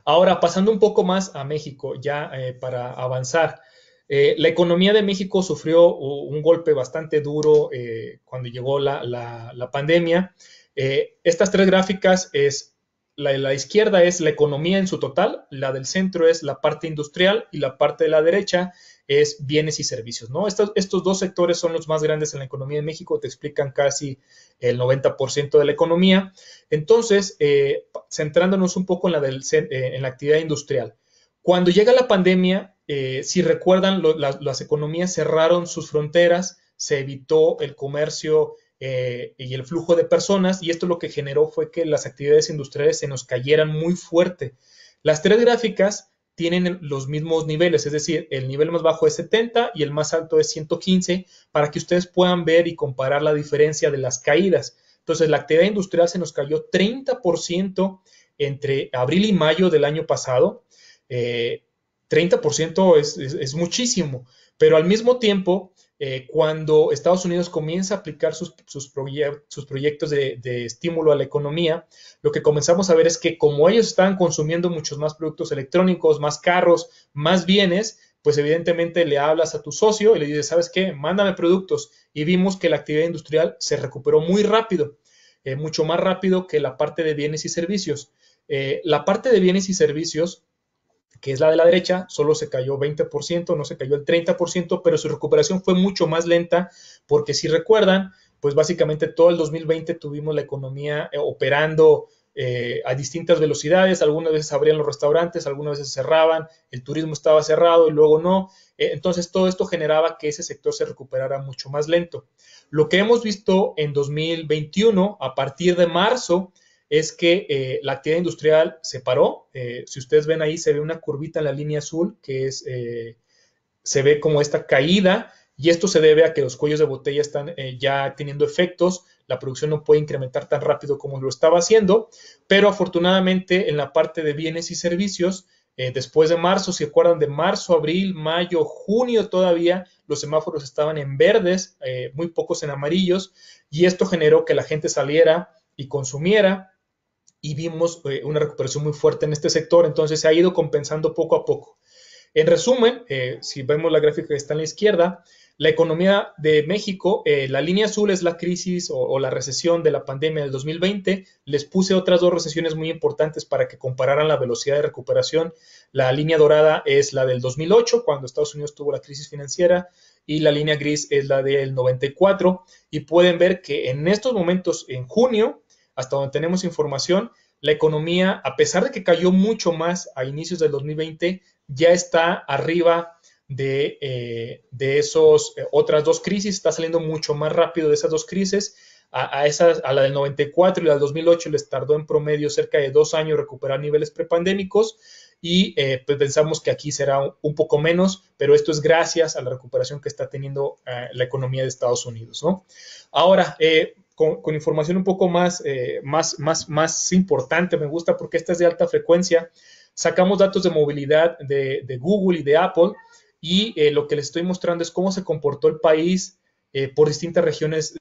Ahora, pasando un poco más a México, ya para avanzar, la economía de México sufrió un golpe bastante duro cuando llegó la pandemia. Estas tres gráficas la izquierda es la economía en su total, la del centro es la parte industrial y la parte de la derecha es bienes y servicios, ¿no? Estos dos sectores son los más grandes en la economía de México, te explican casi el 90% de la economía. Entonces, centrándonos un poco en la actividad industrial. Cuando llega la pandemia, si recuerdan, las economías cerraron sus fronteras, se evitó el comercio y el flujo de personas y esto lo que generó fue que las actividades industriales se nos cayeran muy fuerte. Las tres gráficas tienen los mismos niveles, es decir, el nivel más bajo es 70 y el más alto es 115 para que ustedes puedan ver y comparar la diferencia de las caídas. Entonces, la actividad industrial se nos cayó 30% entre abril y mayo del año pasado. 30% es muchísimo, pero al mismo tiempo cuando Estados Unidos comienza a aplicar sus proyectos de estímulo a la economía, lo que comenzamos a ver es que como ellos estaban consumiendo muchos más productos electrónicos, más carros, más bienes, pues evidentemente le hablas a tu socio y le dices, ¿sabes qué? Mándame productos. Y vimos que la actividad industrial se recuperó muy rápido, mucho más rápido que la parte de bienes y servicios. La parte de bienes y servicios que es la de la derecha, solo se cayó 20%, no se cayó el 30%, pero su recuperación fue mucho más lenta, porque si recuerdan, pues básicamente todo el 2020 tuvimos la economía operando a distintas velocidades, algunas veces abrían los restaurantes, algunas veces cerraban, el turismo estaba cerrado y luego no, entonces todo esto generaba que ese sector se recuperara mucho más lento. Lo que hemos visto en 2021, a partir de marzo, es que la actividad industrial se paró. Si ustedes ven ahí, se ve una curvita en la línea azul, que se ve como esta caída, y esto se debe a que los cuellos de botella están ya teniendo efectos, la producción no puede incrementar tan rápido como lo estaba haciendo, pero afortunadamente en la parte de bienes y servicios, después de marzo, si acuerdan de marzo, abril, mayo, junio todavía, los semáforos estaban en verdes, muy pocos en amarillos, y esto generó que la gente saliera y consumiera, y vimos una recuperación muy fuerte en este sector, entonces se ha ido compensando poco a poco. En resumen, si vemos la gráfica que está en la izquierda, la economía de México, la línea azul es la crisis o la recesión de la pandemia del 2020, les puse otras dos recesiones muy importantes para que compararan la velocidad de recuperación, la línea dorada es la del 2008, cuando Estados Unidos tuvo la crisis financiera, y la línea gris es la del 94, y pueden ver que en estos momentos, en junio, hasta donde tenemos información, la economía, a pesar de que cayó mucho más a inicios del 2020, ya está arriba de esos otras dos crisis, está saliendo mucho más rápido de esas dos crisis. A la del 94 y la del 2008 les tardó en promedio cerca de 2 años recuperar niveles prepandémicos y pues pensamos que aquí será un poco menos, pero esto es gracias a la recuperación que está teniendo la economía de Estados Unidos, ¿no? Ahora, con información un poco más importante, me gusta porque esta es de alta frecuencia, sacamos datos de movilidad de Google y de Apple y lo que les estoy mostrando es cómo se comportó el país por distintas regiones,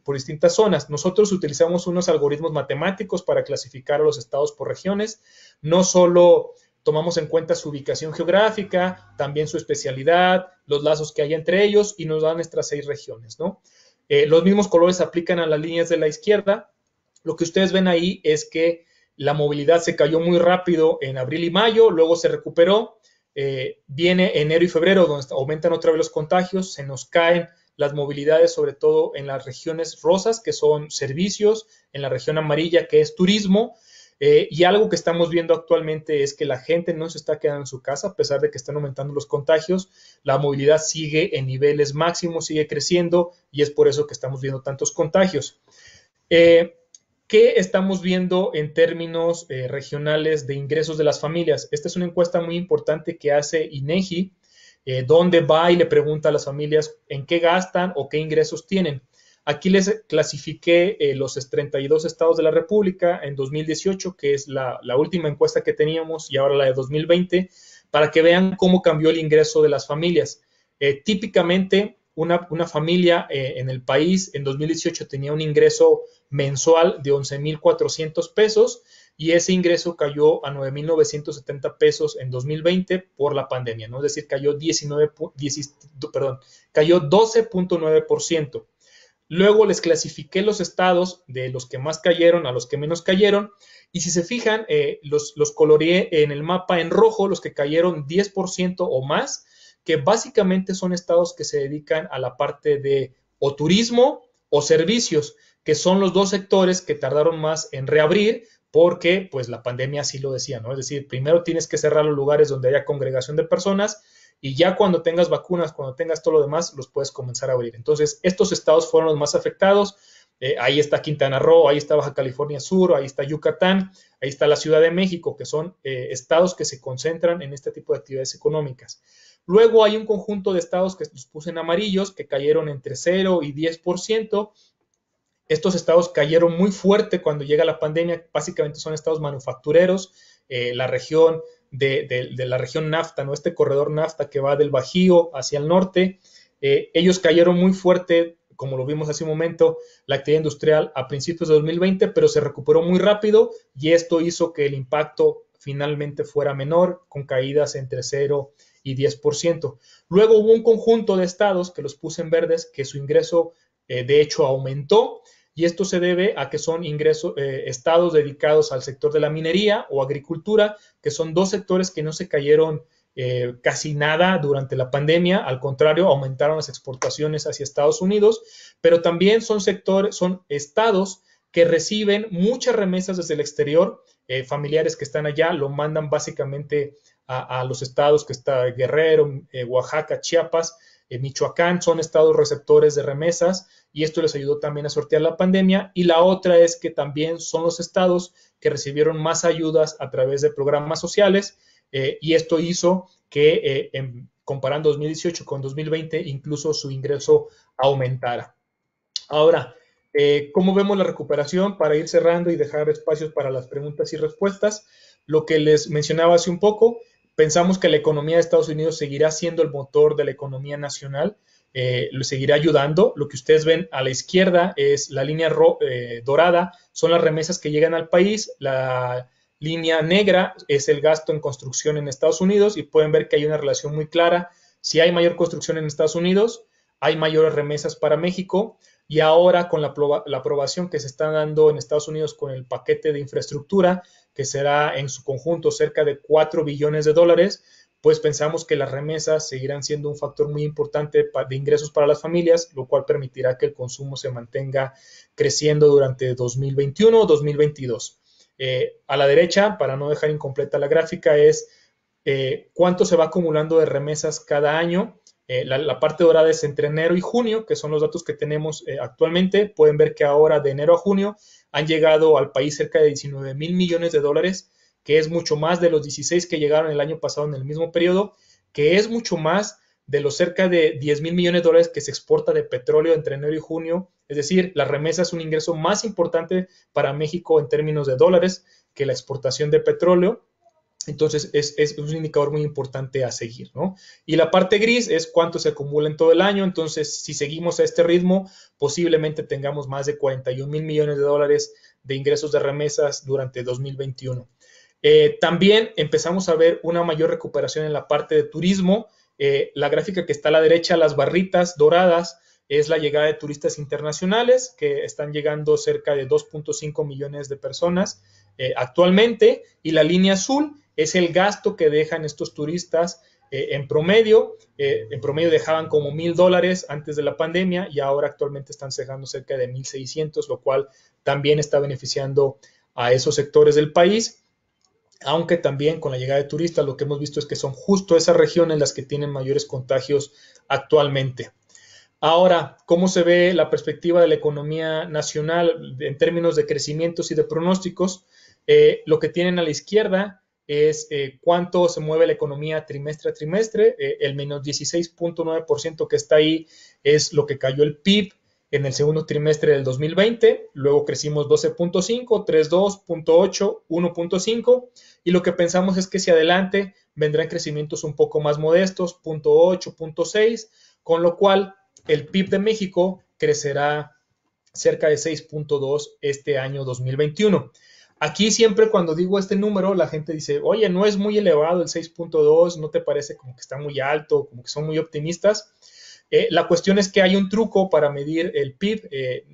por distintas zonas. Nosotros utilizamos unos algoritmos matemáticos para clasificar a los estados por regiones. No solo tomamos en cuenta su ubicación geográfica, también su especialidad, los lazos que hay entre ellos y nos dan nuestras 6 regiones, ¿no? Los mismos colores se aplican a las líneas de la izquierda. Lo que ustedes ven ahí es que la movilidad se cayó muy rápido en abril y mayo, luego se recuperó. Viene enero y febrero, donde aumentan otra vez los contagios, se nos caen las movilidades, sobre todo en las regiones rosas, que son servicios, en la región amarilla, que es turismo, y algo que estamos viendo actualmente es que la gente no se está quedando en su casa, a pesar de que están aumentando los contagios, la movilidad sigue en niveles máximos, sigue creciendo, y es por eso que estamos viendo tantos contagios. ¿Qué estamos viendo en términos regionales de ingresos de las familias? Esta es una encuesta muy importante que hace INEGI, donde va y le pregunta a las familias en qué gastan o qué ingresos tienen. Aquí les clasifiqué los 32 estados de la República en 2018, que es la última encuesta que teníamos, y ahora la de 2020, para que vean cómo cambió el ingreso de las familias. Típicamente, una familia en el país en 2018 tenía un ingreso mensual de 11,400 pesos y ese ingreso cayó a 9,970 pesos en 2020 por la pandemia, ¿no? Es decir, cayó 12.9%. Luego les clasifiqué los estados de los que más cayeron a los que menos cayeron y si se fijan, los coloreé en el mapa en rojo, los que cayeron 10% o más, que básicamente son estados que se dedican a la parte de o turismo o servicios, que son los dos sectores que tardaron más en reabrir porque pues la pandemia así lo decía, ¿no? Es decir, primero tienes que cerrar los lugares donde haya congregación de personas y ya cuando tengas vacunas, cuando tengas todo lo demás, los puedes comenzar a abrir. Entonces, estos estados fueron los más afectados. Ahí está Quintana Roo, ahí está Baja California Sur, ahí está Yucatán, ahí está la Ciudad de México, que son estados que se concentran en este tipo de actividades económicas. Luego hay un conjunto de estados que los puse en amarillos, que cayeron entre 0 y 10%. Estos estados cayeron muy fuerte cuando llega la pandemia, básicamente son estados manufactureros, la región de la región NAFTA, ¿no? Este corredor NAFTA que va del Bajío hacia el norte, ellos cayeron muy fuerte, como lo vimos hace un momento, la actividad industrial a principios de 2020, pero se recuperó muy rápido y esto hizo que el impacto finalmente fuera menor, con caídas entre 0 y 10%. Luego hubo un conjunto de estados que los puse en verdes, que su ingreso de hecho aumentó, y esto se debe a que son estados dedicados al sector de la minería o agricultura, que son dos sectores que no se cayeron casi nada durante la pandemia, al contrario, aumentaron las exportaciones hacia Estados Unidos, pero también son estados que reciben muchas remesas desde el exterior, familiares que están allá lo mandan básicamente a los estados que está Guerrero, Oaxaca, Chiapas, Michoacán, son estados receptores de remesas y esto les ayudó también a sortear la pandemia. Y la otra es que también son los estados que recibieron más ayudas a través de programas sociales y esto hizo que comparando 2018 con 2020 incluso su ingreso aumentara. Ahora, ¿cómo vemos la recuperación? Para ir cerrando y dejar espacios para las preguntas y respuestas, lo que les mencionaba hace un poco, pensamos que la economía de Estados Unidos seguirá siendo el motor de la economía nacional, lo seguirá ayudando. Lo que ustedes ven a la izquierda es la línea dorada, son las remesas que llegan al país, la línea negra es el gasto en construcción en Estados Unidos y pueden ver que hay una relación muy clara. Si hay mayor construcción en Estados Unidos, hay mayores remesas para México. Y ahora con la aprobación que se está dando en Estados Unidos con el paquete de infraestructura, que será en su conjunto cerca de $4 billones, pues pensamos que las remesas seguirán siendo un factor muy importante de ingresos para las familias, lo cual permitirá que el consumo se mantenga creciendo durante 2021 o 2022. A la derecha, para no dejar incompleta la gráfica, es cuánto se va acumulando de remesas cada año. La parte dorada es entre enero y junio, que son los datos que tenemos actualmente. Pueden ver que ahora de enero a junio han llegado al país cerca de 19,000 millones de dólares, que es mucho más de los 16 que llegaron el año pasado en el mismo periodo, que es mucho más de los cerca de 10,000 millones de dólares que se exporta de petróleo entre enero y junio. Es decir, la remesa es un ingreso más importante para México en términos de dólares que la exportación de petróleo. Entonces, es un indicador muy importante a seguir, ¿no? Y la parte gris es cuánto se acumula en todo el año. Entonces, si seguimos a este ritmo, posiblemente tengamos más de 41,000 millones de dólares de ingresos de remesas durante 2021. También empezamos a ver una mayor recuperación en la parte de turismo. La gráfica que está a la derecha, las barritas doradas, es la llegada de turistas internacionales, que están llegando cerca de 2.5 millones de personas actualmente, y la línea azul es el gasto que dejan estos turistas en promedio dejaban como $1,000 antes de la pandemia y ahora actualmente están dejando cerca de 1,600, lo cual también está beneficiando a esos sectores del país, aunque también con la llegada de turistas lo que hemos visto es que son justo esas regiones las que tienen mayores contagios actualmente. Ahora, ¿cómo se ve la perspectiva de la economía nacional en términos de crecimientos y de pronósticos? Lo que tienen a la izquierda es cuánto se mueve la economía trimestre a trimestre. El menos 16.9% que está ahí es lo que cayó el PIB en el segundo trimestre del 2020. Luego crecimos 12.5, 3.2, 0.8, 1.5. Y lo que pensamos es que hacia adelante vendrán crecimientos un poco más modestos, 0.8, 0.6, con lo cual el PIB de México crecerá cerca de 6.2 este año 2021. Aquí siempre cuando digo este número, la gente dice, oye, no es muy elevado el 6.2, ¿no te parece como que está muy alto, como que son muy optimistas? La cuestión es que hay un truco para medir el PIB,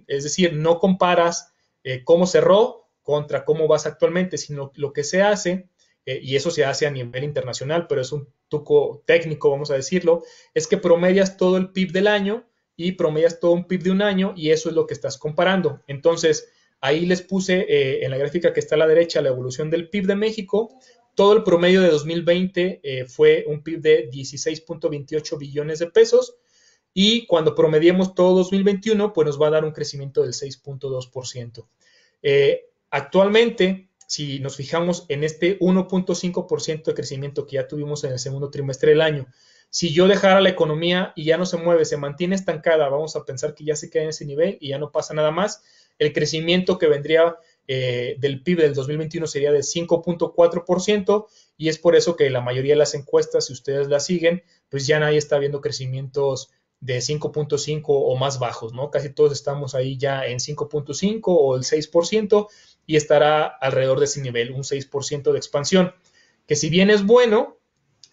es decir, no comparas cómo cerró contra cómo vas actualmente, sino lo que se hace, y eso se hace a nivel internacional, pero es un truco técnico, vamos a decirlo, es que promedias todo el PIB del año y promedias todo un PIB de un año y eso es lo que estás comparando. Entonces, ahí les puse en la gráfica que está a la derecha la evolución del PIB de México. Todo el promedio de 2020 fue un PIB de 16.28 billones de pesos y cuando promediemos todo 2021, pues nos va a dar un crecimiento del 6.2%. Actualmente, si nos fijamos en este 1.5% de crecimiento que ya tuvimos en el segundo trimestre del año, si yo dejara la economía y ya no se mueve, se mantiene estancada, vamos a pensar que ya se queda en ese nivel y ya no pasa nada más, el crecimiento que vendría del PIB del 2021 sería de 5.4% y es por eso que la mayoría de las encuestas, si ustedes las siguen, pues ya nadie está viendo crecimientos de 5.5 o más bajos, ¿no? Casi todos estamos ahí ya en 5.5 o el 6% y estará alrededor de ese nivel, un 6% de expansión, que si bien es bueno,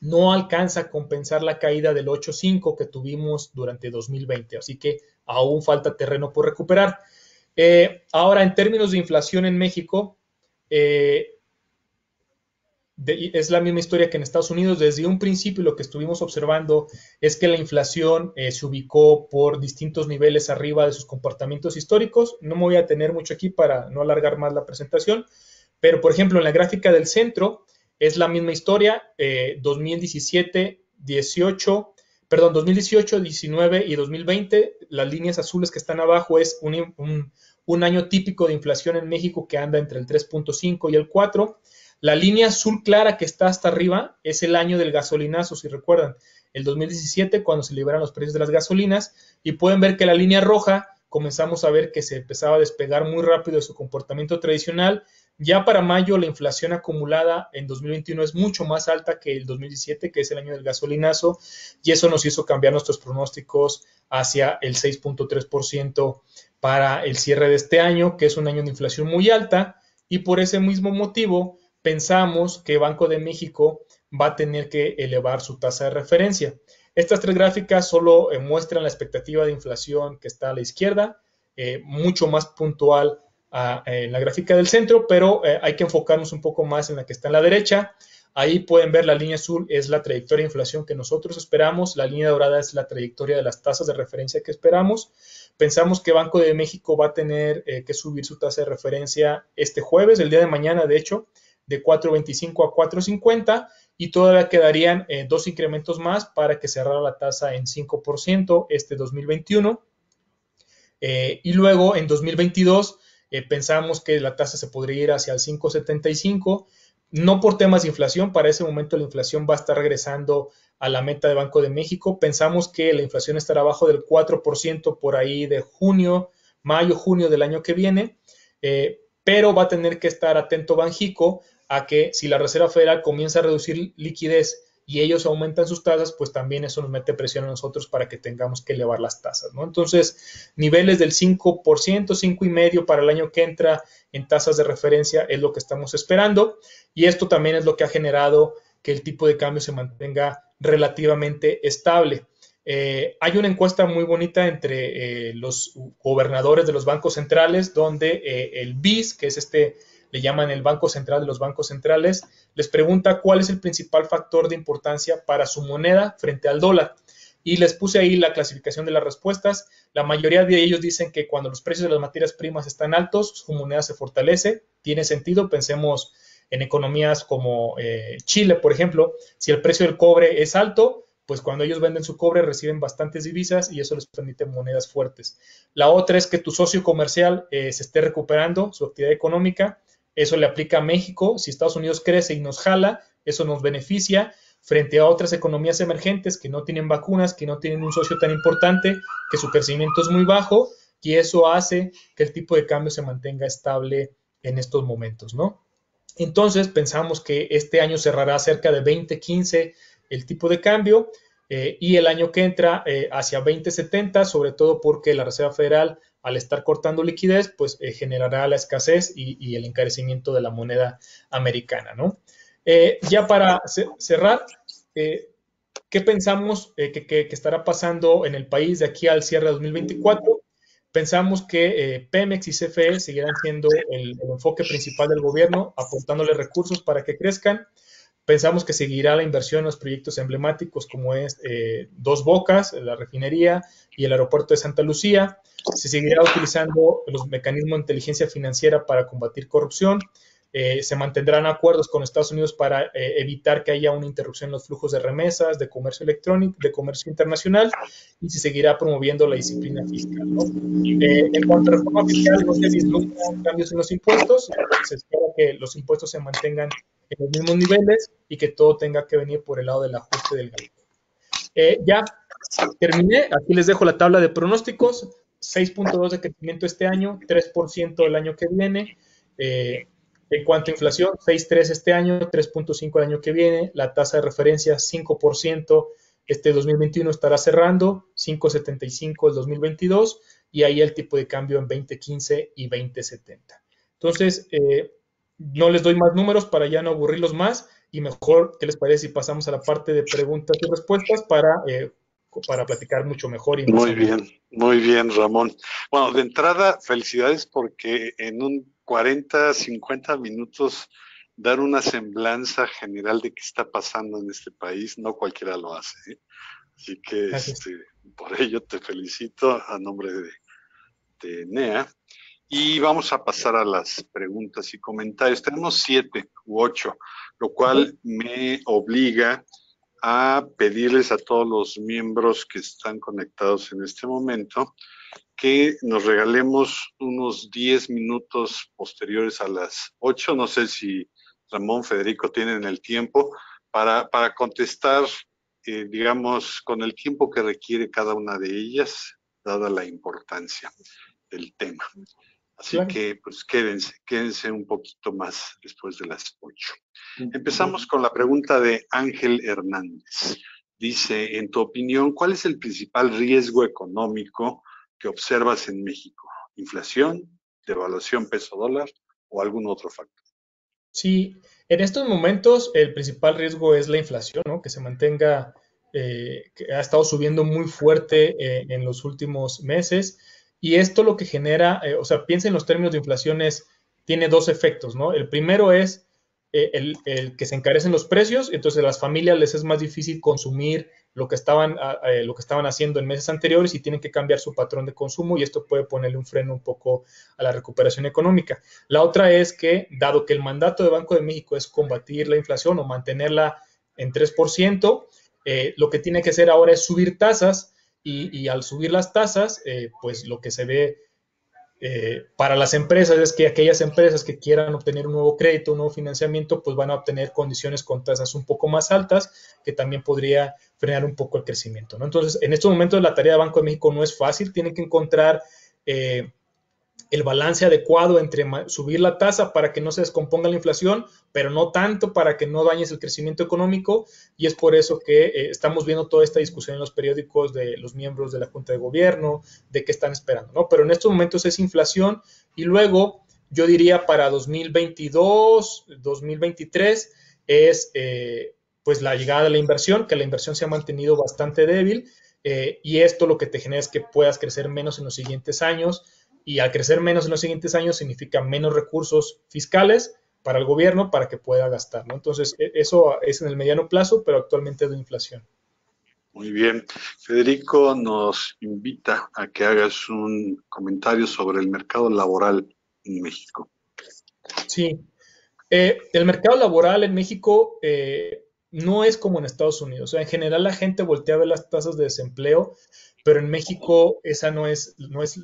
no alcanza a compensar la caída del 8.5 que tuvimos durante 2020, así que aún falta terreno por recuperar. Ahora, en términos de inflación en México, es la misma historia que en Estados Unidos. Desde un principio lo que estuvimos observando es que la inflación se ubicó por distintos niveles arriba de sus comportamientos históricos. No me voy a tener mucho aquí para no alargar más la presentación, pero por ejemplo en la gráfica del centro es la misma historia, 2017, 2018, 19 y 2020, las líneas azules que están abajo es un año típico de inflación en México que anda entre el 3.5 y el 4. La línea azul clara que está hasta arriba es el año del gasolinazo, si recuerdan, el 2017 cuando se liberan los precios de las gasolinas y pueden ver que la línea roja comenzamos a ver que se empezaba a despegar muy rápido de su comportamiento tradicional. Ya para mayo la inflación acumulada en 2021 es mucho más alta que el 2017, que es el año del gasolinazo, y eso nos hizo cambiar nuestros pronósticos hacia el 6.3% para el cierre de este año, que es un año de inflación muy alta, y por ese mismo motivo pensamos que Banco de México va a tener que elevar su tasa de referencia. Estas tres gráficas solo muestran la expectativa de inflación que está a la izquierda, mucho más puntual en la gráfica del centro, pero hay que enfocarnos un poco más en la que está en la derecha. Ahí pueden ver la línea azul es la trayectoria de inflación que nosotros esperamos, la línea dorada es la trayectoria de las tasas de referencia que esperamos. Pensamos que Banco de México va a tener que subir su tasa de referencia este jueves, el día de mañana, de hecho, de 4.25 a 4.50 y todavía quedarían 2 incrementos más para que cerrara la tasa en 5% este 2021. Y luego en 2022 pensamos que la tasa se podría ir hacia el 5.75, no por temas de inflación, para ese momento la inflación va a estar regresando a la meta de Banco de México. Pensamos que la inflación estará abajo del 4% por ahí de mayo, junio del año que viene, pero va a tener que estar atento Banxico a que si la Reserva Federal comienza a reducir liquidez y ellos aumentan sus tasas, pues también eso nos mete presión a nosotros para que tengamos que elevar las tasas, ¿no? Entonces, niveles del 5%, 5,5% para el año que entra en tasas de referencia es lo que estamos esperando y esto también es lo que ha generado que el tipo de cambio se mantenga relativamente estable. Hay una encuesta muy bonita entre los gobernadores de los bancos centrales donde el BIS, que es le llaman el Banco Central de los bancos centrales, les pregunta cuál es el principal factor de importancia para su moneda frente al dólar. Y les puse ahí la clasificación de las respuestas. La mayoría de ellos dicen que cuando los precios de las materias primas están altos, su moneda se fortalece. Tiene sentido, pensemos en economías como Chile, por ejemplo. Si el precio del cobre es alto, pues cuando ellos venden su cobre reciben bastantes divisas y eso les permite monedas fuertes. La otra es que tu socio comercial se esté recuperando su actividad económica. Eso le aplica a México. Si Estados Unidos crece y nos jala, eso nos beneficia frente a otras economías emergentes que no tienen vacunas, que no tienen un socio tan importante, que su crecimiento es muy bajo y eso hace que el tipo de cambio se mantenga estable en estos momentos, ¿no? Entonces pensamos que este año cerrará cerca de 20.15 el tipo de cambio y el año que entra hacia 20.70, sobre todo porque la Reserva Federal al estar cortando liquidez, pues generará la escasez y el encarecimiento de la moneda americana, ¿no? Ya para cerrar, ¿qué pensamos que estará pasando en el país de aquí al cierre de 2024? Pensamos que Pemex y CFE seguirán siendo el enfoque principal del gobierno, aportándole recursos para que crezcan. Pensamos que seguirá la inversión en los proyectos emblemáticos como es Dos Bocas, la refinería y el aeropuerto de Santa Lucía. Se seguirá utilizando los mecanismos de inteligencia financiera para combatir corrupción. Se mantendrán acuerdos con Estados Unidos para evitar que haya una interrupción en los flujos de remesas, de comercio electrónico, de comercio internacional y se seguirá promoviendo la disciplina fiscal, ¿no? En cuanto a reforma fiscal, no se vislumbran cambios en los impuestos. Se espera que los impuestos se mantengan en los mismos niveles y que todo tenga que venir por el lado del ajuste del gasto. Ya terminé, aquí les dejo la tabla de pronósticos, 6.2 de crecimiento este año, 3% el año que viene, en cuanto a inflación, 6.3 este año, 3.5 el año que viene, la tasa de referencia 5%, este 2021 estará cerrando, 5.75 el 2022 y ahí el tipo de cambio en 20.15 y 20.70. Entonces, no les doy más números para ya no aburrirlos más y mejor, ¿qué les parece si pasamos a la parte de preguntas y respuestas para platicar mucho mejor? Y muy bien, Ramón. Bueno, de entrada, felicidades porque en un 40, 50 minutos dar una semblanza general de qué está pasando en este país, no cualquiera lo hace, ¿eh? Así que por ello te felicito a nombre de NEA. Y vamos a pasar a las preguntas y comentarios. Tenemos 7 u 8, lo cual me obliga a pedirles a todos los miembros que están conectados en este momento que nos regalemos unos 10 minutos posteriores a las 8. No sé si Ramón, Federico tienen el tiempo para contestar, digamos, con el tiempo que requiere cada una de ellas, dada la importancia del tema. Así que, pues, quédense un poquito más después de las 8. Empezamos con la pregunta de Ángel Hernández. Dice, en tu opinión, ¿cuál es el principal riesgo económico que observas en México? ¿Inflación, devaluación peso-dólar o algún otro factor? Sí, en estos momentos el principal riesgo es la inflación, ¿no? Que se mantenga, que ha estado subiendo muy fuerte en los últimos meses. Y esto lo que genera, o sea, piensa en los términos de inflación, tiene dos efectos, ¿no? El primero es el que se encarecen los precios, entonces a las familias les es más difícil consumir lo que estaban haciendo en meses anteriores y tienen que cambiar su patrón de consumo y esto puede ponerle un freno un poco a la recuperación económica. La otra es que, dado que el mandato de Banco de México es combatir la inflación o mantenerla en 3%, lo que tiene que hacer ahora es subir tasas y al subir las tasas, pues lo que se ve para las empresas es que aquellas empresas que quieran obtener un nuevo crédito, un nuevo financiamiento, pues van a obtener condiciones con tasas un poco más altas, que también podría frenar un poco el crecimiento, ¿no? Entonces, en estos momentos la tarea de Banco de México no es fácil, tienen que encontrar el balance adecuado entre subir la tasa para que no se descomponga la inflación, pero no tanto para que no dañes el crecimiento económico, y es por eso que estamos viendo toda esta discusión en los periódicos de los miembros de la Junta de Gobierno, de qué están esperando, ¿no? Pero en estos momentos es inflación, y luego yo diría para 2022, 2023 es pues la llegada de la inversión, que la inversión se ha mantenido bastante débil, y esto lo que te genera es que puedas crecer menos en los siguientes años, y al crecer menos en los siguientes años significa menos recursos fiscales para el gobierno para que pueda gastar, ¿no? Entonces, eso es en el mediano plazo, pero actualmente es de inflación. Muy bien. Federico nos invita a que hagas un comentario sobre el mercado laboral en México. Sí. El mercado laboral en México no es como en Estados Unidos. O sea, en general la gente voltea a ver las tasas de desempleo, pero en México esa no es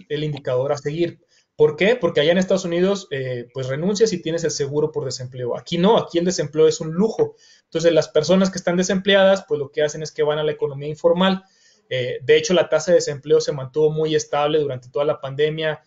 el indicador a seguir. ¿Por qué? Porque allá en Estados Unidos, pues renuncias y tienes el seguro por desempleo. Aquí no, aquí el desempleo es un lujo. Entonces, las personas que están desempleadas, pues lo que hacen es que van a la economía informal. De hecho, la tasa de desempleo se mantuvo muy estable durante toda la pandemia.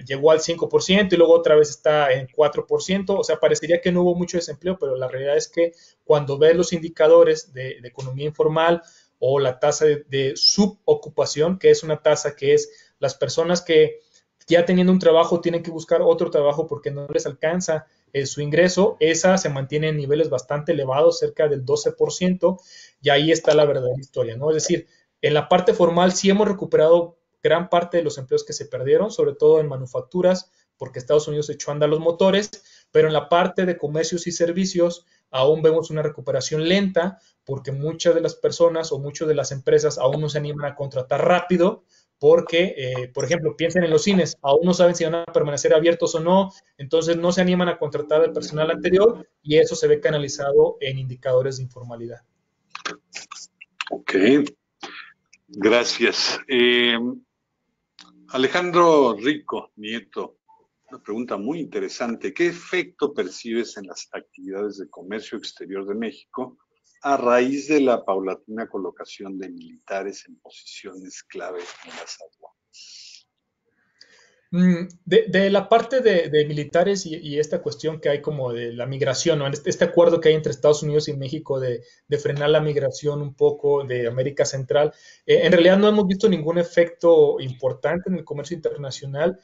Llegó al 5% y luego otra vez está en 4%, o sea, parecería que no hubo mucho desempleo, pero la realidad es que cuando ves los indicadores de economía informal o la tasa de subocupación, que es una tasa que es las personas que ya teniendo un trabajo tienen que buscar otro trabajo porque no les alcanza su ingreso, esa se mantiene en niveles bastante elevados, cerca del 12%, y ahí está la verdadera historia, ¿no? Es decir, en la parte formal sí hemos recuperado gran parte de los empleos que se perdieron, sobre todo en manufacturas, porque Estados Unidos echó a andar los motores, pero en la parte de comercios y servicios aún vemos una recuperación lenta, porque muchas de las personas o muchas de las empresas aún no se animan a contratar rápido, porque, por ejemplo, piensen en los cines, aún no saben si van a permanecer abiertos o no, entonces no se animan a contratar al personal anterior y eso se ve canalizado en indicadores de informalidad. Ok, gracias. Alejandro Rico Nieto, una pregunta muy interesante. ¿Qué efecto percibes en las actividades de comercio exterior de México a raíz de la paulatina colocación de militares en posiciones clave en las aduanas? De la parte de militares y esta cuestión que hay como de la migración, ¿no? Este acuerdo que hay entre Estados Unidos y México de frenar la migración un poco de América Central, en realidad no hemos visto ningún efecto importante en el comercio internacional.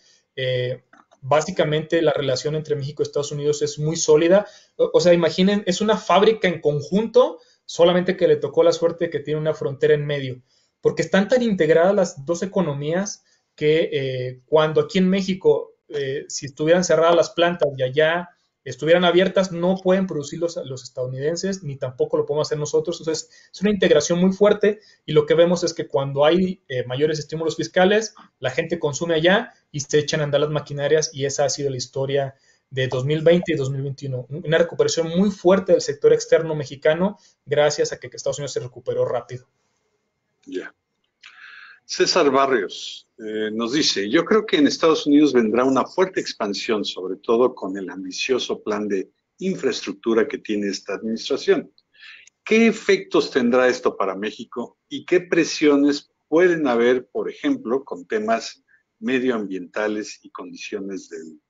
Básicamente la relación entre México y Estados Unidos es muy sólida. O sea, imaginen, es una fábrica en conjunto, solamente que le tocó la suerte que tiene una frontera en medio, porque están tan integradas las dos economías que cuando aquí en México, si estuvieran cerradas las plantas y allá estuvieran abiertas, no pueden producir los estadounidenses, ni tampoco lo podemos hacer nosotros. Entonces, es una integración muy fuerte y lo que vemos es que cuando hay mayores estímulos fiscales, la gente consume allá y se echan a andar las maquinarias y esa ha sido la historia de 2020 y 2021. Una recuperación muy fuerte del sector externo mexicano gracias a que Estados Unidos se recuperó rápido. Ya. César Barrios nos dice, yo creo que en Estados Unidos vendrá una fuerte expansión, sobre todo con el ambicioso plan de infraestructura que tiene esta administración. ¿Qué efectos tendrá esto para México y qué presiones pueden haber, por ejemplo, con temas medioambientales y condiciones del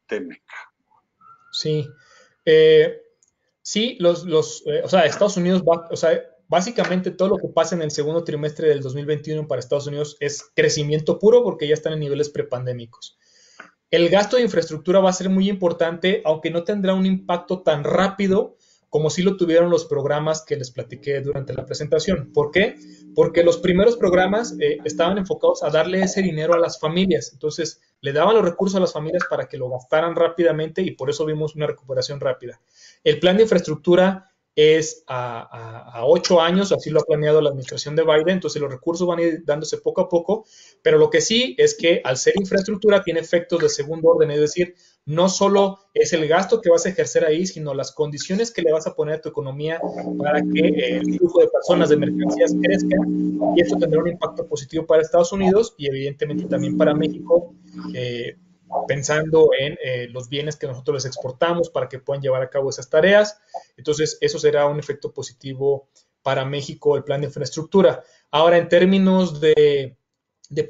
TEMEC? Sí, sí, o sea, Estados Unidos va, o sea, básicamente todo lo que pasa en el segundo trimestre del 2021 para Estados Unidos es crecimiento puro porque ya están en niveles prepandémicos. El gasto de infraestructura va a ser muy importante, aunque no tendrá un impacto tan rápido como sí lo tuvieron los programas que les platiqué durante la presentación. ¿Por qué? Porque los primeros programas estaban enfocados a darle ese dinero a las familias. Entonces, le daban los recursos a las familias para que lo gastaran rápidamente y por eso vimos una recuperación rápida. El plan de infraestructura es a 8 años, así lo ha planeado la administración de Biden, entonces los recursos van a ir dándose poco a poco, pero lo que sí es que al ser infraestructura tiene efectos de segundo orden, es decir, no solo es el gasto que vas a ejercer ahí, sino las condiciones que le vas a poner a tu economía para que el flujo de personas, de mercancías crezca, y esto tendrá un impacto positivo para Estados Unidos y evidentemente también para México, pensando en los bienes que nosotros les exportamos para que puedan llevar a cabo esas tareas. Entonces, eso será un efecto positivo para México, el plan de infraestructura. Ahora, en términos de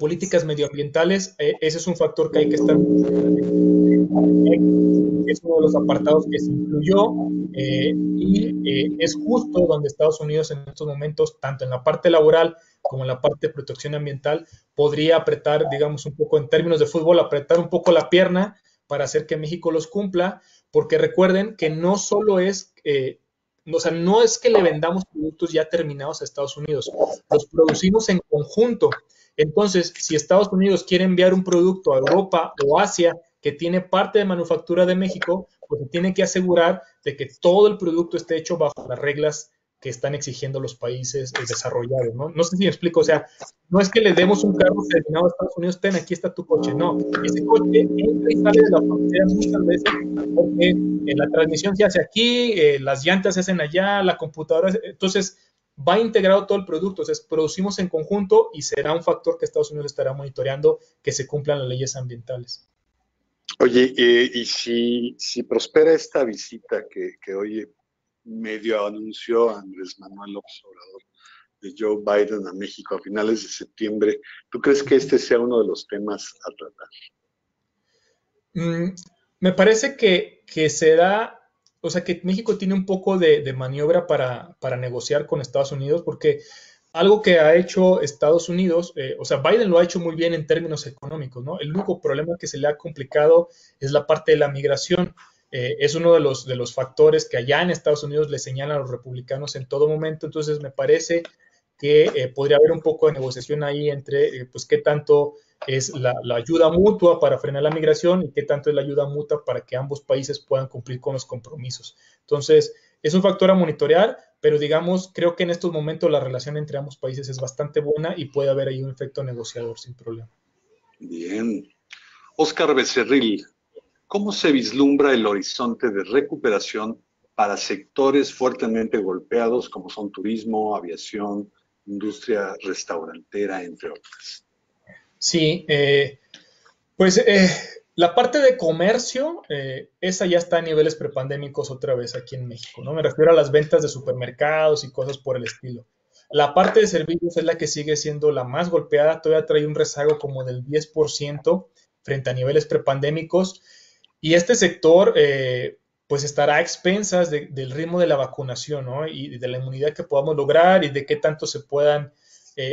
políticas medioambientales, ese es un factor que hay que estar. Es uno de los apartados que se incluyó es justo donde Estados Unidos en estos momentos, tanto en la parte laboral como en la parte de protección ambiental, podría apretar, digamos, un poco en términos de fútbol, apretar un poco la pierna para hacer que México los cumpla, porque recuerden que no solo es, o sea, no es que le vendamos productos ya terminados a Estados Unidos, los producimos en conjunto. Entonces, si Estados Unidos quiere enviar un producto a Europa o Asia que tiene parte de manufactura de México, pues se tiene que asegurar de que todo el producto esté hecho bajo las reglas que están exigiendo los países desarrollados, ¿no? No sé si me explico, o sea, no es que le demos un carro terminado a Estados Unidos, ten, aquí está tu coche, no, ese coche entra y sale de la frontera muchas veces porque la transmisión se hace aquí, las llantas se hacen allá, la computadora, entonces va integrado todo el producto, o sea, producimos en conjunto y será un factor que Estados Unidos estará monitoreando que se cumplan las leyes ambientales. Oye, y si prospera esta visita que hoy medio anunció Andrés Manuel López Obrador de Joe Biden a México a finales de septiembre, ¿tú crees que este sea uno de los temas a tratar? Me parece que será, o sea, que México tiene un poco de maniobra para negociar con Estados Unidos, porque algo que ha hecho Estados Unidos, o sea, Biden lo ha hecho muy bien en términos económicos, ¿no? El único problema que se le ha complicado es la parte de la migración. Es uno de los factores que allá en Estados Unidos le señalan a los republicanos en todo momento, entonces me parece que podría haber un poco de negociación ahí entre, pues, qué tanto es la ayuda mutua para frenar la migración y qué tanto es la ayuda mutua para que ambos países puedan cumplir con los compromisos. Entonces, es un factor a monitorear, pero digamos, creo que en estos momentos la relación entre ambos países es bastante buena y puede haber ahí un efecto negociador sin problema. Bien. Óscar Becerril, ¿cómo se vislumbra el horizonte de recuperación para sectores fuertemente golpeados como son turismo, aviación, industria restaurantera, entre otras? Sí, pues la parte de comercio, esa ya está a niveles prepandémicos otra vez aquí en México, ¿no? Me refiero a las ventas de supermercados y cosas por el estilo. La parte de servicios es la que sigue siendo la más golpeada, todavía trae un rezago como del 10% frente a niveles prepandémicos. Y este sector, pues estará a expensas del ritmo de la vacunación, ¿no? Y de la inmunidad que podamos lograr y de qué tanto se puedan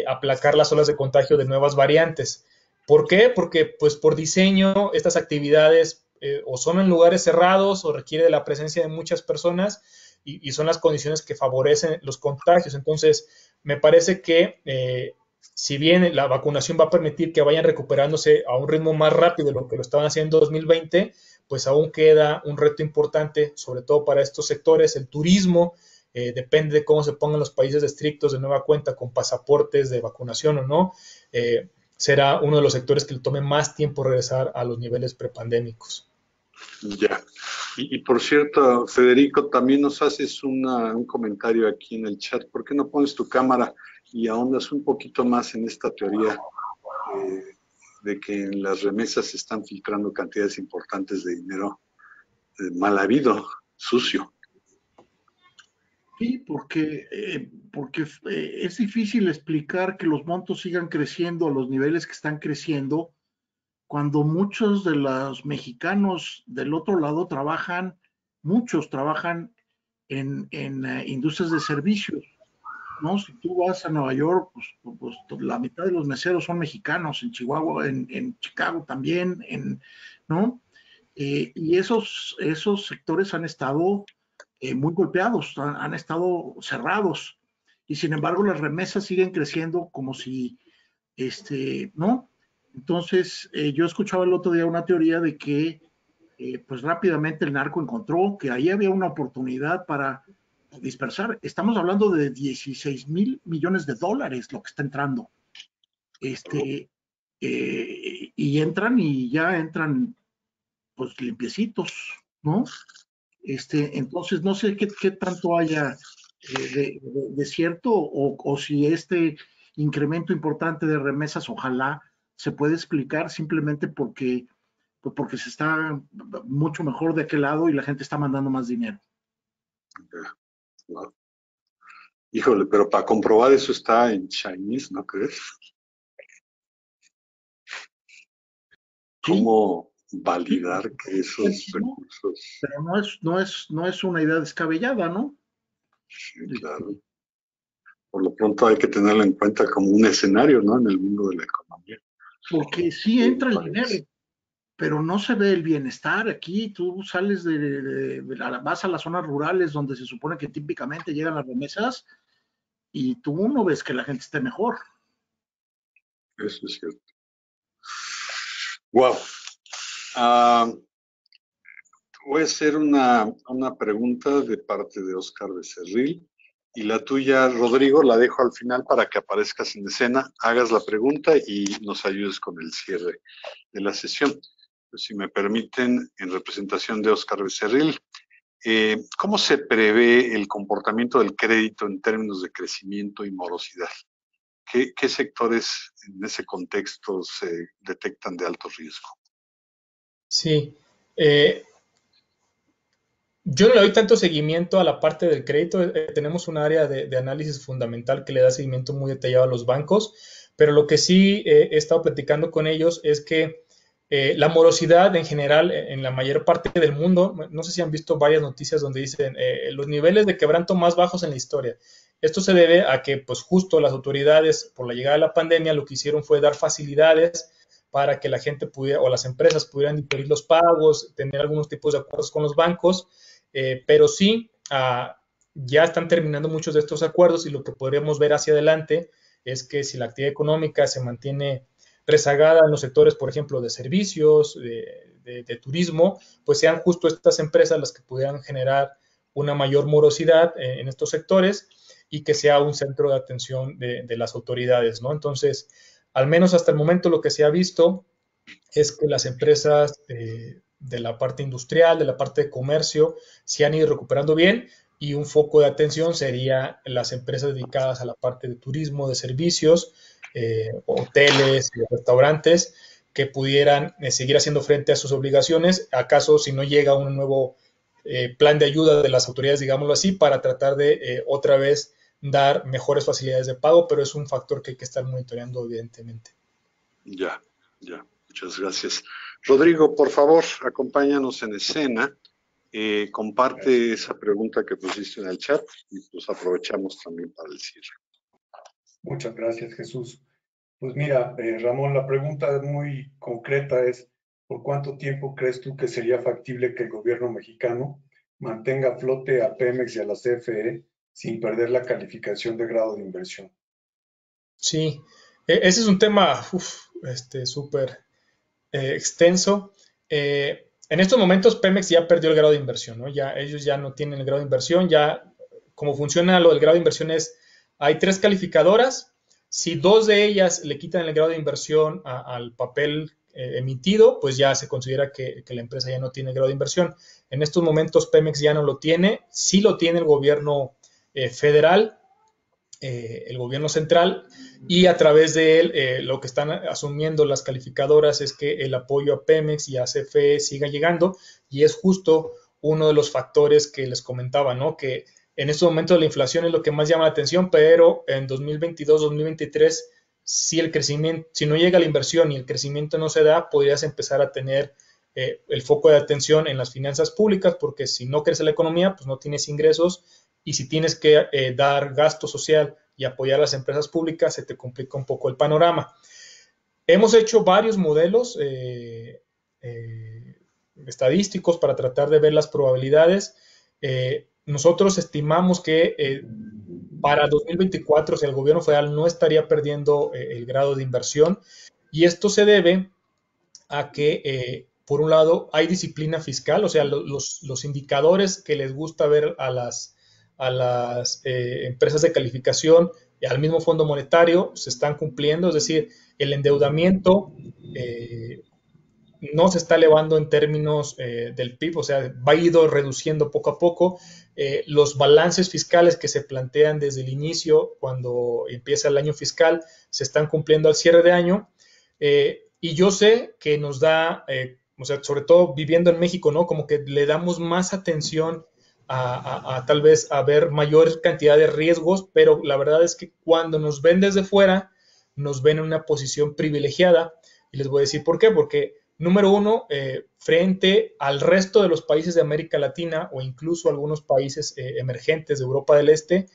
aplacar las olas de contagio de nuevas variantes. ¿Por qué? Porque pues por diseño estas actividades o son en lugares cerrados o requiere de la presencia de muchas personas y son las condiciones que favorecen los contagios. Entonces, me parece que si bien la vacunación va a permitir que vayan recuperándose a un ritmo más rápido de lo que lo estaban haciendo en 2020, pues aún queda un reto importante, sobre todo para estos sectores, el turismo. Depende de cómo se pongan los países estrictos de nueva cuenta con pasaportes de vacunación o no, será uno de los sectores que le tome más tiempo regresar a los niveles prepandémicos. Ya. Y por cierto, Federico, también nos haces un comentario aquí en el chat. ¿Por qué no pones tu cámara y ahondas un poquito más en esta teoría de que en las remesas se están filtrando cantidades importantes de dinero mal habido, sucio? Sí, porque es difícil explicar que los montos sigan creciendo a los niveles que están creciendo cuando muchos de los mexicanos del otro lado muchos trabajan en industrias de servicios, ¿no? Si tú vas a Nueva York, pues la mitad de los meseros son mexicanos, en Chihuahua, en Chicago también, ¿no? Y esos sectores han estado muy golpeados, han estado cerrados, y sin embargo las remesas siguen creciendo como si, ¿no? Entonces, yo escuchaba el otro día una teoría de que pues rápidamente el narco encontró que ahí había una oportunidad para dispersar. Estamos hablando de 16,000 millones de dólares lo que está entrando. Y entran y ya entran pues limpiecitos, ¿no? Entonces no sé qué tanto haya de cierto o si este incremento importante de remesas, ojalá se puede explicar simplemente porque se está mucho mejor de aquel lado y la gente está mandando más dinero. No. Híjole, pero para comprobar eso está en Chinese, ¿no crees? Sí, ¿Cómo sí, validar que esos recursos? pero no es una idea descabellada, ¿no? Sí, claro. Por lo pronto hay que tenerlo en cuenta como un escenario, ¿no? En el mundo de la economía Porque sí del entra el dinero, país. pero no se ve el bienestar aquí. Tú sales vas a las zonas rurales donde se supone que típicamente llegan las remesas y tú no ves que la gente esté mejor. Eso es cierto. Wow. Ah, voy a hacer una pregunta de parte de Oscar Becerril y la tuya, Rodrigo, la dejo al final para que aparezcas en escena, hagas la pregunta y nos ayudes con el cierre de la sesión. Pues, si me permiten, en representación de Oscar Becerril, ¿cómo se prevé el comportamiento del crédito en términos de crecimiento y morosidad? ¿Qué sectores en ese contexto se detectan de alto riesgo? Sí, eh, yo no le doy tanto seguimiento a la parte del crédito. Tenemos un área de análisis fundamental que le da seguimiento muy detallado a los bancos, pero lo que sí he estado platicando con ellos es que la morosidad en general en la mayor parte del mundo, no sé si han visto varias noticias donde dicen los niveles de quebranto más bajos en la historia. Esto se debe a que pues justo las autoridades por la llegada de la pandemia lo que hicieron fue dar facilidades para que la gente pudiera o las empresas pudieran diferir los pagos, tener algunos tipos de acuerdos con los bancos, pero sí, ya están terminando muchos de estos acuerdos y lo que podríamos ver hacia adelante es que si la actividad económica se mantiene rezagada en los sectores, por ejemplo, de servicios, de turismo, pues sean justo estas empresas las que pudieran generar una mayor morosidad en estos sectores y que sea un centro de atención de las autoridades, ¿no? Entonces, al menos hasta el momento lo que se ha visto es que las empresas de la parte industrial, de la parte de comercio, se han ido recuperando bien y un foco de atención sería las empresas dedicadas a la parte de turismo, de servicios, hoteles, restaurantes, que pudieran seguir haciendo frente a sus obligaciones, acaso si no llega un nuevo plan de ayuda de las autoridades, digámoslo así, para tratar de otra vez dar mejores facilidades de pago, pero es un factor que hay que estar monitoreando evidentemente. Ya, ya, muchas gracias. Rodrigo, por favor, acompáñanos en escena. Comparte esa pregunta que pusiste en el chat y pues aprovechamos también para el cierre. Muchas gracias, Jesús. Pues mira, Ramón, la pregunta muy concreta es, ¿por cuánto tiempo crees tú que sería factible que el gobierno mexicano mantenga a flote a Pemex y a la CFE sin perder la calificación de grado de inversión? Sí, ese es un tema súper extenso. En estos momentos Pemex ya perdió el grado de inversión, ¿no? Ya, ellos ya no tienen el grado de inversión, ya como funciona lo del grado de inversión es, hay 3 calificadoras, si 2 de ellas le quitan el grado de inversión al papel emitido, pues ya se considera que la empresa ya no tiene el grado de inversión. En estos momentos Pemex ya no lo tiene, sí lo tiene el gobierno federal, el gobierno central, y a través de él lo que están asumiendo las calificadoras es que el apoyo a Pemex y a CFE siga llegando, y es justo uno de los factores que les comentaba, ¿no? Que en estos momentos la inflación es lo que más llama la atención, pero en 2022, 2023, si el crecimiento, si no llega la inversión y el crecimiento no se da, podrías empezar a tener el foco de atención en las finanzas públicas, porque si no crece la economía, pues no tienes ingresos, y si tienes que dar gasto social y apoyar a las empresas públicas, se te complica un poco el panorama. Hemos hecho varios modelos estadísticos para tratar de ver las probabilidades. Nosotros estimamos que para 2024, si el gobierno federal no estaría perdiendo el grado de inversión, Y esto se debe a que, por un lado, hay disciplina fiscal, o sea, los indicadores que les gusta ver a las empresas de calificación y al mismo Fondo Monetario se están cumpliendo, es decir, el endeudamiento no se está elevando en términos del PIB, o sea, va ido reduciendo poco a poco. Los balances fiscales que se plantean desde el inicio, cuando empieza el año fiscal, se están cumpliendo al cierre de año. Y yo sé que nos da, o sea, sobre todo viviendo en México, ¿no? Como que le damos más atención a tal vez a ver mayor cantidad de riesgos, pero la verdad es que cuando nos ven desde fuera, nos ven en una posición privilegiada. Y les voy a decir por qué, porque número uno, frente al resto de los países de América Latina o incluso algunos países emergentes de Europa del Este,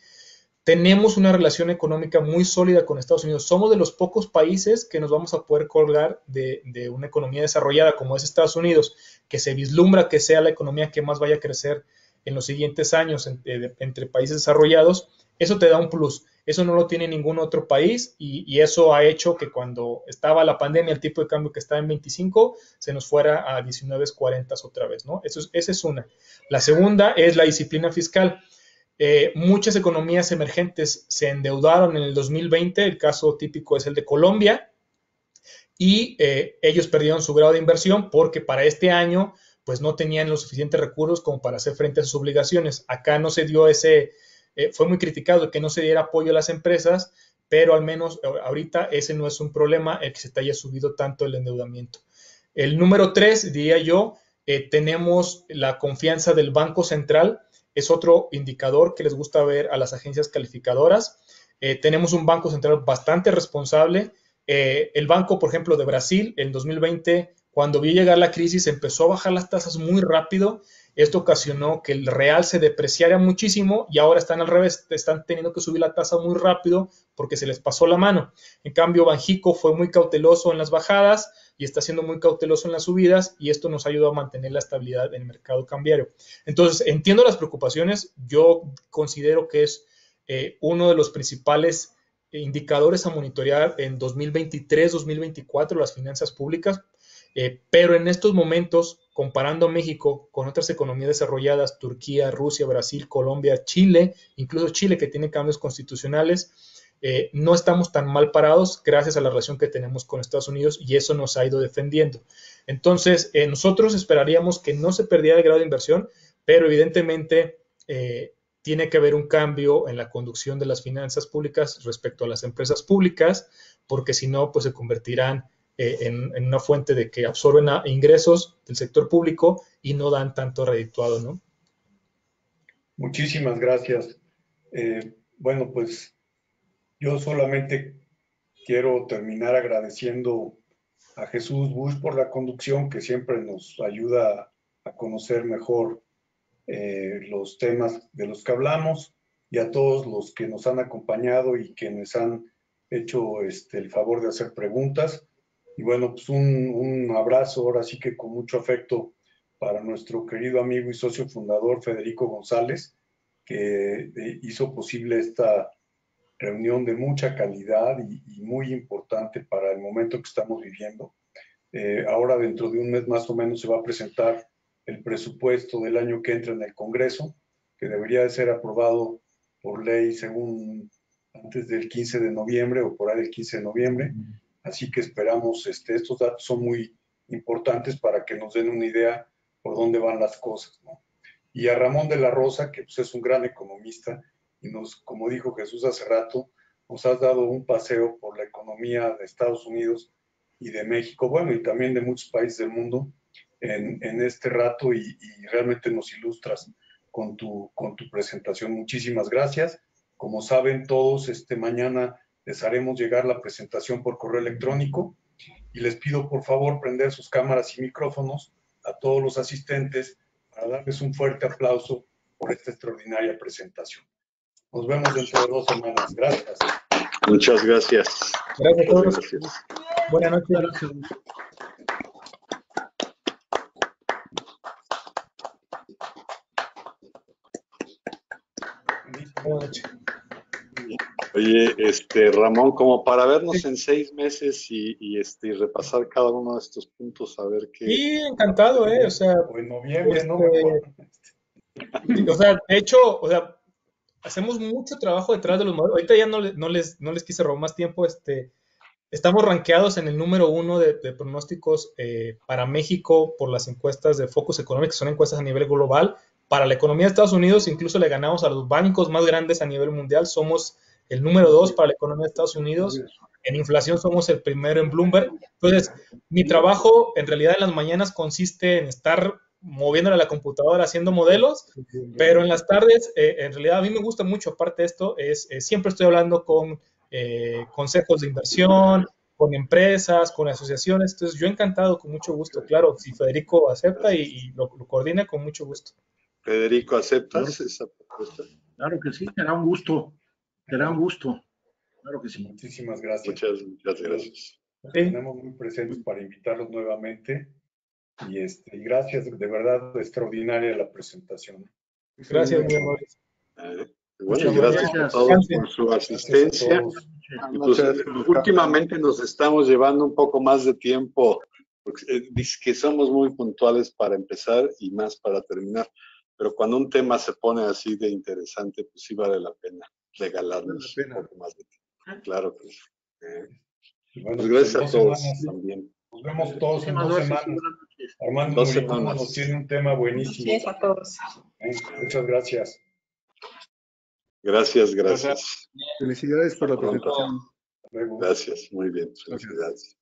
tenemos una relación económica muy sólida con Estados Unidos. Somos de los pocos países que nos vamos a poder colgar de una economía desarrollada como es Estados Unidos, que se vislumbra que sea la economía que más vaya a crecer en los siguientes años entre países desarrollados. Eso te da un plus. Eso no lo tiene ningún otro país y eso ha hecho que cuando estaba la pandemia, el tipo de cambio que estaba en 25, se nos fuera a 19.40 otra vez, ¿no? Esa es una. La segunda es la disciplina fiscal. Muchas economías emergentes se endeudaron en el 2020, el caso típico es el de Colombia, y ellos perdieron su grado de inversión porque para este año pues no tenían los suficientes recursos como para hacer frente a sus obligaciones. Acá no se dio fue muy criticado que no se diera apoyo a las empresas, pero al menos ahorita ese no es un problema, el que se te haya subido tanto el endeudamiento. El número 3, diría yo, tenemos la confianza del Banco Central, es otro indicador que les gusta ver a las agencias calificadoras. Tenemos un Banco Central bastante responsable. El Banco, por ejemplo, de Brasil, en 2020, cuando vio llegar la crisis, empezó a bajar las tasas muy rápido. Esto ocasionó que el real se depreciara muchísimo y ahora están al revés, están teniendo que subir la tasa muy rápido porque se les pasó la mano. En cambio, Banxico fue muy cauteloso en las bajadas y está siendo muy cauteloso en las subidas y esto nos ayuda a mantener la estabilidad en el mercado cambiario. Entonces, entiendo las preocupaciones, yo considero que es uno de los principales indicadores a monitorear en 2023-2024 las finanzas públicas, pero en estos momentos, comparando México con otras economías desarrolladas, Turquía, Rusia, Brasil, Colombia, Chile, incluso Chile que tiene cambios constitucionales, no estamos tan mal parados gracias a la relación que tenemos con Estados Unidos y eso nos ha ido defendiendo. Entonces, nosotros esperaríamos que no se perdiera el grado de inversión, pero evidentemente tiene que haber un cambio en la conducción de las finanzas públicas respecto a las empresas públicas, porque si no, pues se convertirán en una fuente de que absorben ingresos del sector público y no dan tanto redituado, ¿no? Muchísimas gracias. Bueno, pues yo solamente quiero terminar agradeciendo a Jesús Bush por la conducción que siempre nos ayuda a conocer mejor los temas de los que hablamos y a todos los que nos han acompañado y quienes han hecho el favor de hacer preguntas. Y bueno, pues un abrazo ahora sí que con mucho afecto para nuestro querido amigo y socio fundador Federico González, que hizo posible esta reunión de mucha calidad y muy importante para el momento que estamos viviendo. Ahora dentro de un mes más o menos se va a presentar el presupuesto del año que entra en el Congreso, que debería de ser aprobado por ley según antes del 15 de noviembre o por ahí del 15 de noviembre. Así que esperamos, estos datos son muy importantes para que nos den una idea por dónde van las cosas, ¿no? Y a Ramón de la Rosa, que pues, es un gran economista y como dijo Jesús hace rato, nos has dado un paseo por la economía de Estados Unidos y de México, bueno, y también de muchos países del mundo en este rato y realmente nos ilustras con tu presentación. Muchísimas gracias. Como saben todos, mañana les haremos llegar la presentación por correo electrónico y les pido por favor prender sus cámaras y micrófonos a todos los asistentes para darles un fuerte aplauso por esta extraordinaria presentación. Nos vemos dentro de 2 semanas. Gracias. Muchas gracias. Gracias a todos. Gracias. Buenas noches. Gracias. Buenas noches. Oye, Ramón, como para vernos en 6 meses y repasar cada uno de estos puntos, a ver qué. Sí, encantado, o sea, O en noviembre, no mejor. o sea, de hecho, o sea, hacemos mucho trabajo detrás de los modelos. Ahorita ya no les quise robar más tiempo, estamos rankeados en el número 1 de pronósticos para México por las encuestas de Focus Economics, que son encuestas a nivel global. Para la economía de Estados Unidos, incluso le ganamos a los bancos más grandes a nivel mundial. Somos el número 2 para la economía de Estados Unidos. En inflación somos el primero en Bloomberg. Entonces, mi trabajo en realidad en las mañanas consiste en estar moviéndole a la computadora haciendo modelos, pero en las tardes, en realidad a mí me gusta mucho, aparte de esto, siempre estoy hablando con consejos de inversión, con empresas, con asociaciones. Entonces, yo encantado, con mucho gusto. Claro, si Federico acepta y lo coordina, con mucho gusto. Federico, ¿aceptas esa propuesta? Claro que sí, será un gusto. Será un gusto. Claro que sí. Muchísimas gracias. Muchas gracias. Nos tenemos muy presentes para invitarlos nuevamente. Y gracias, de verdad, extraordinaria la presentación. Gracias, muy amable. Bueno, y gracias a todos por su asistencia. Y pues, últimamente nos estamos llevando un poco más de tiempo, porque dice que somos muy puntuales para empezar y más para terminar. Pero cuando un tema se pone así de interesante, pues sí vale la pena regalarnos un poco más de tiempo. Claro que sí. Bueno, pues gracias a todos semanas, también. Nos vemos todos en 2 semanas. Armando Moricumo nos tiene un tema buenísimo. Gracias a todos. Muchas gracias. Gracias. Felicidades por la presentación. Gracias, muy bien. Felicidades.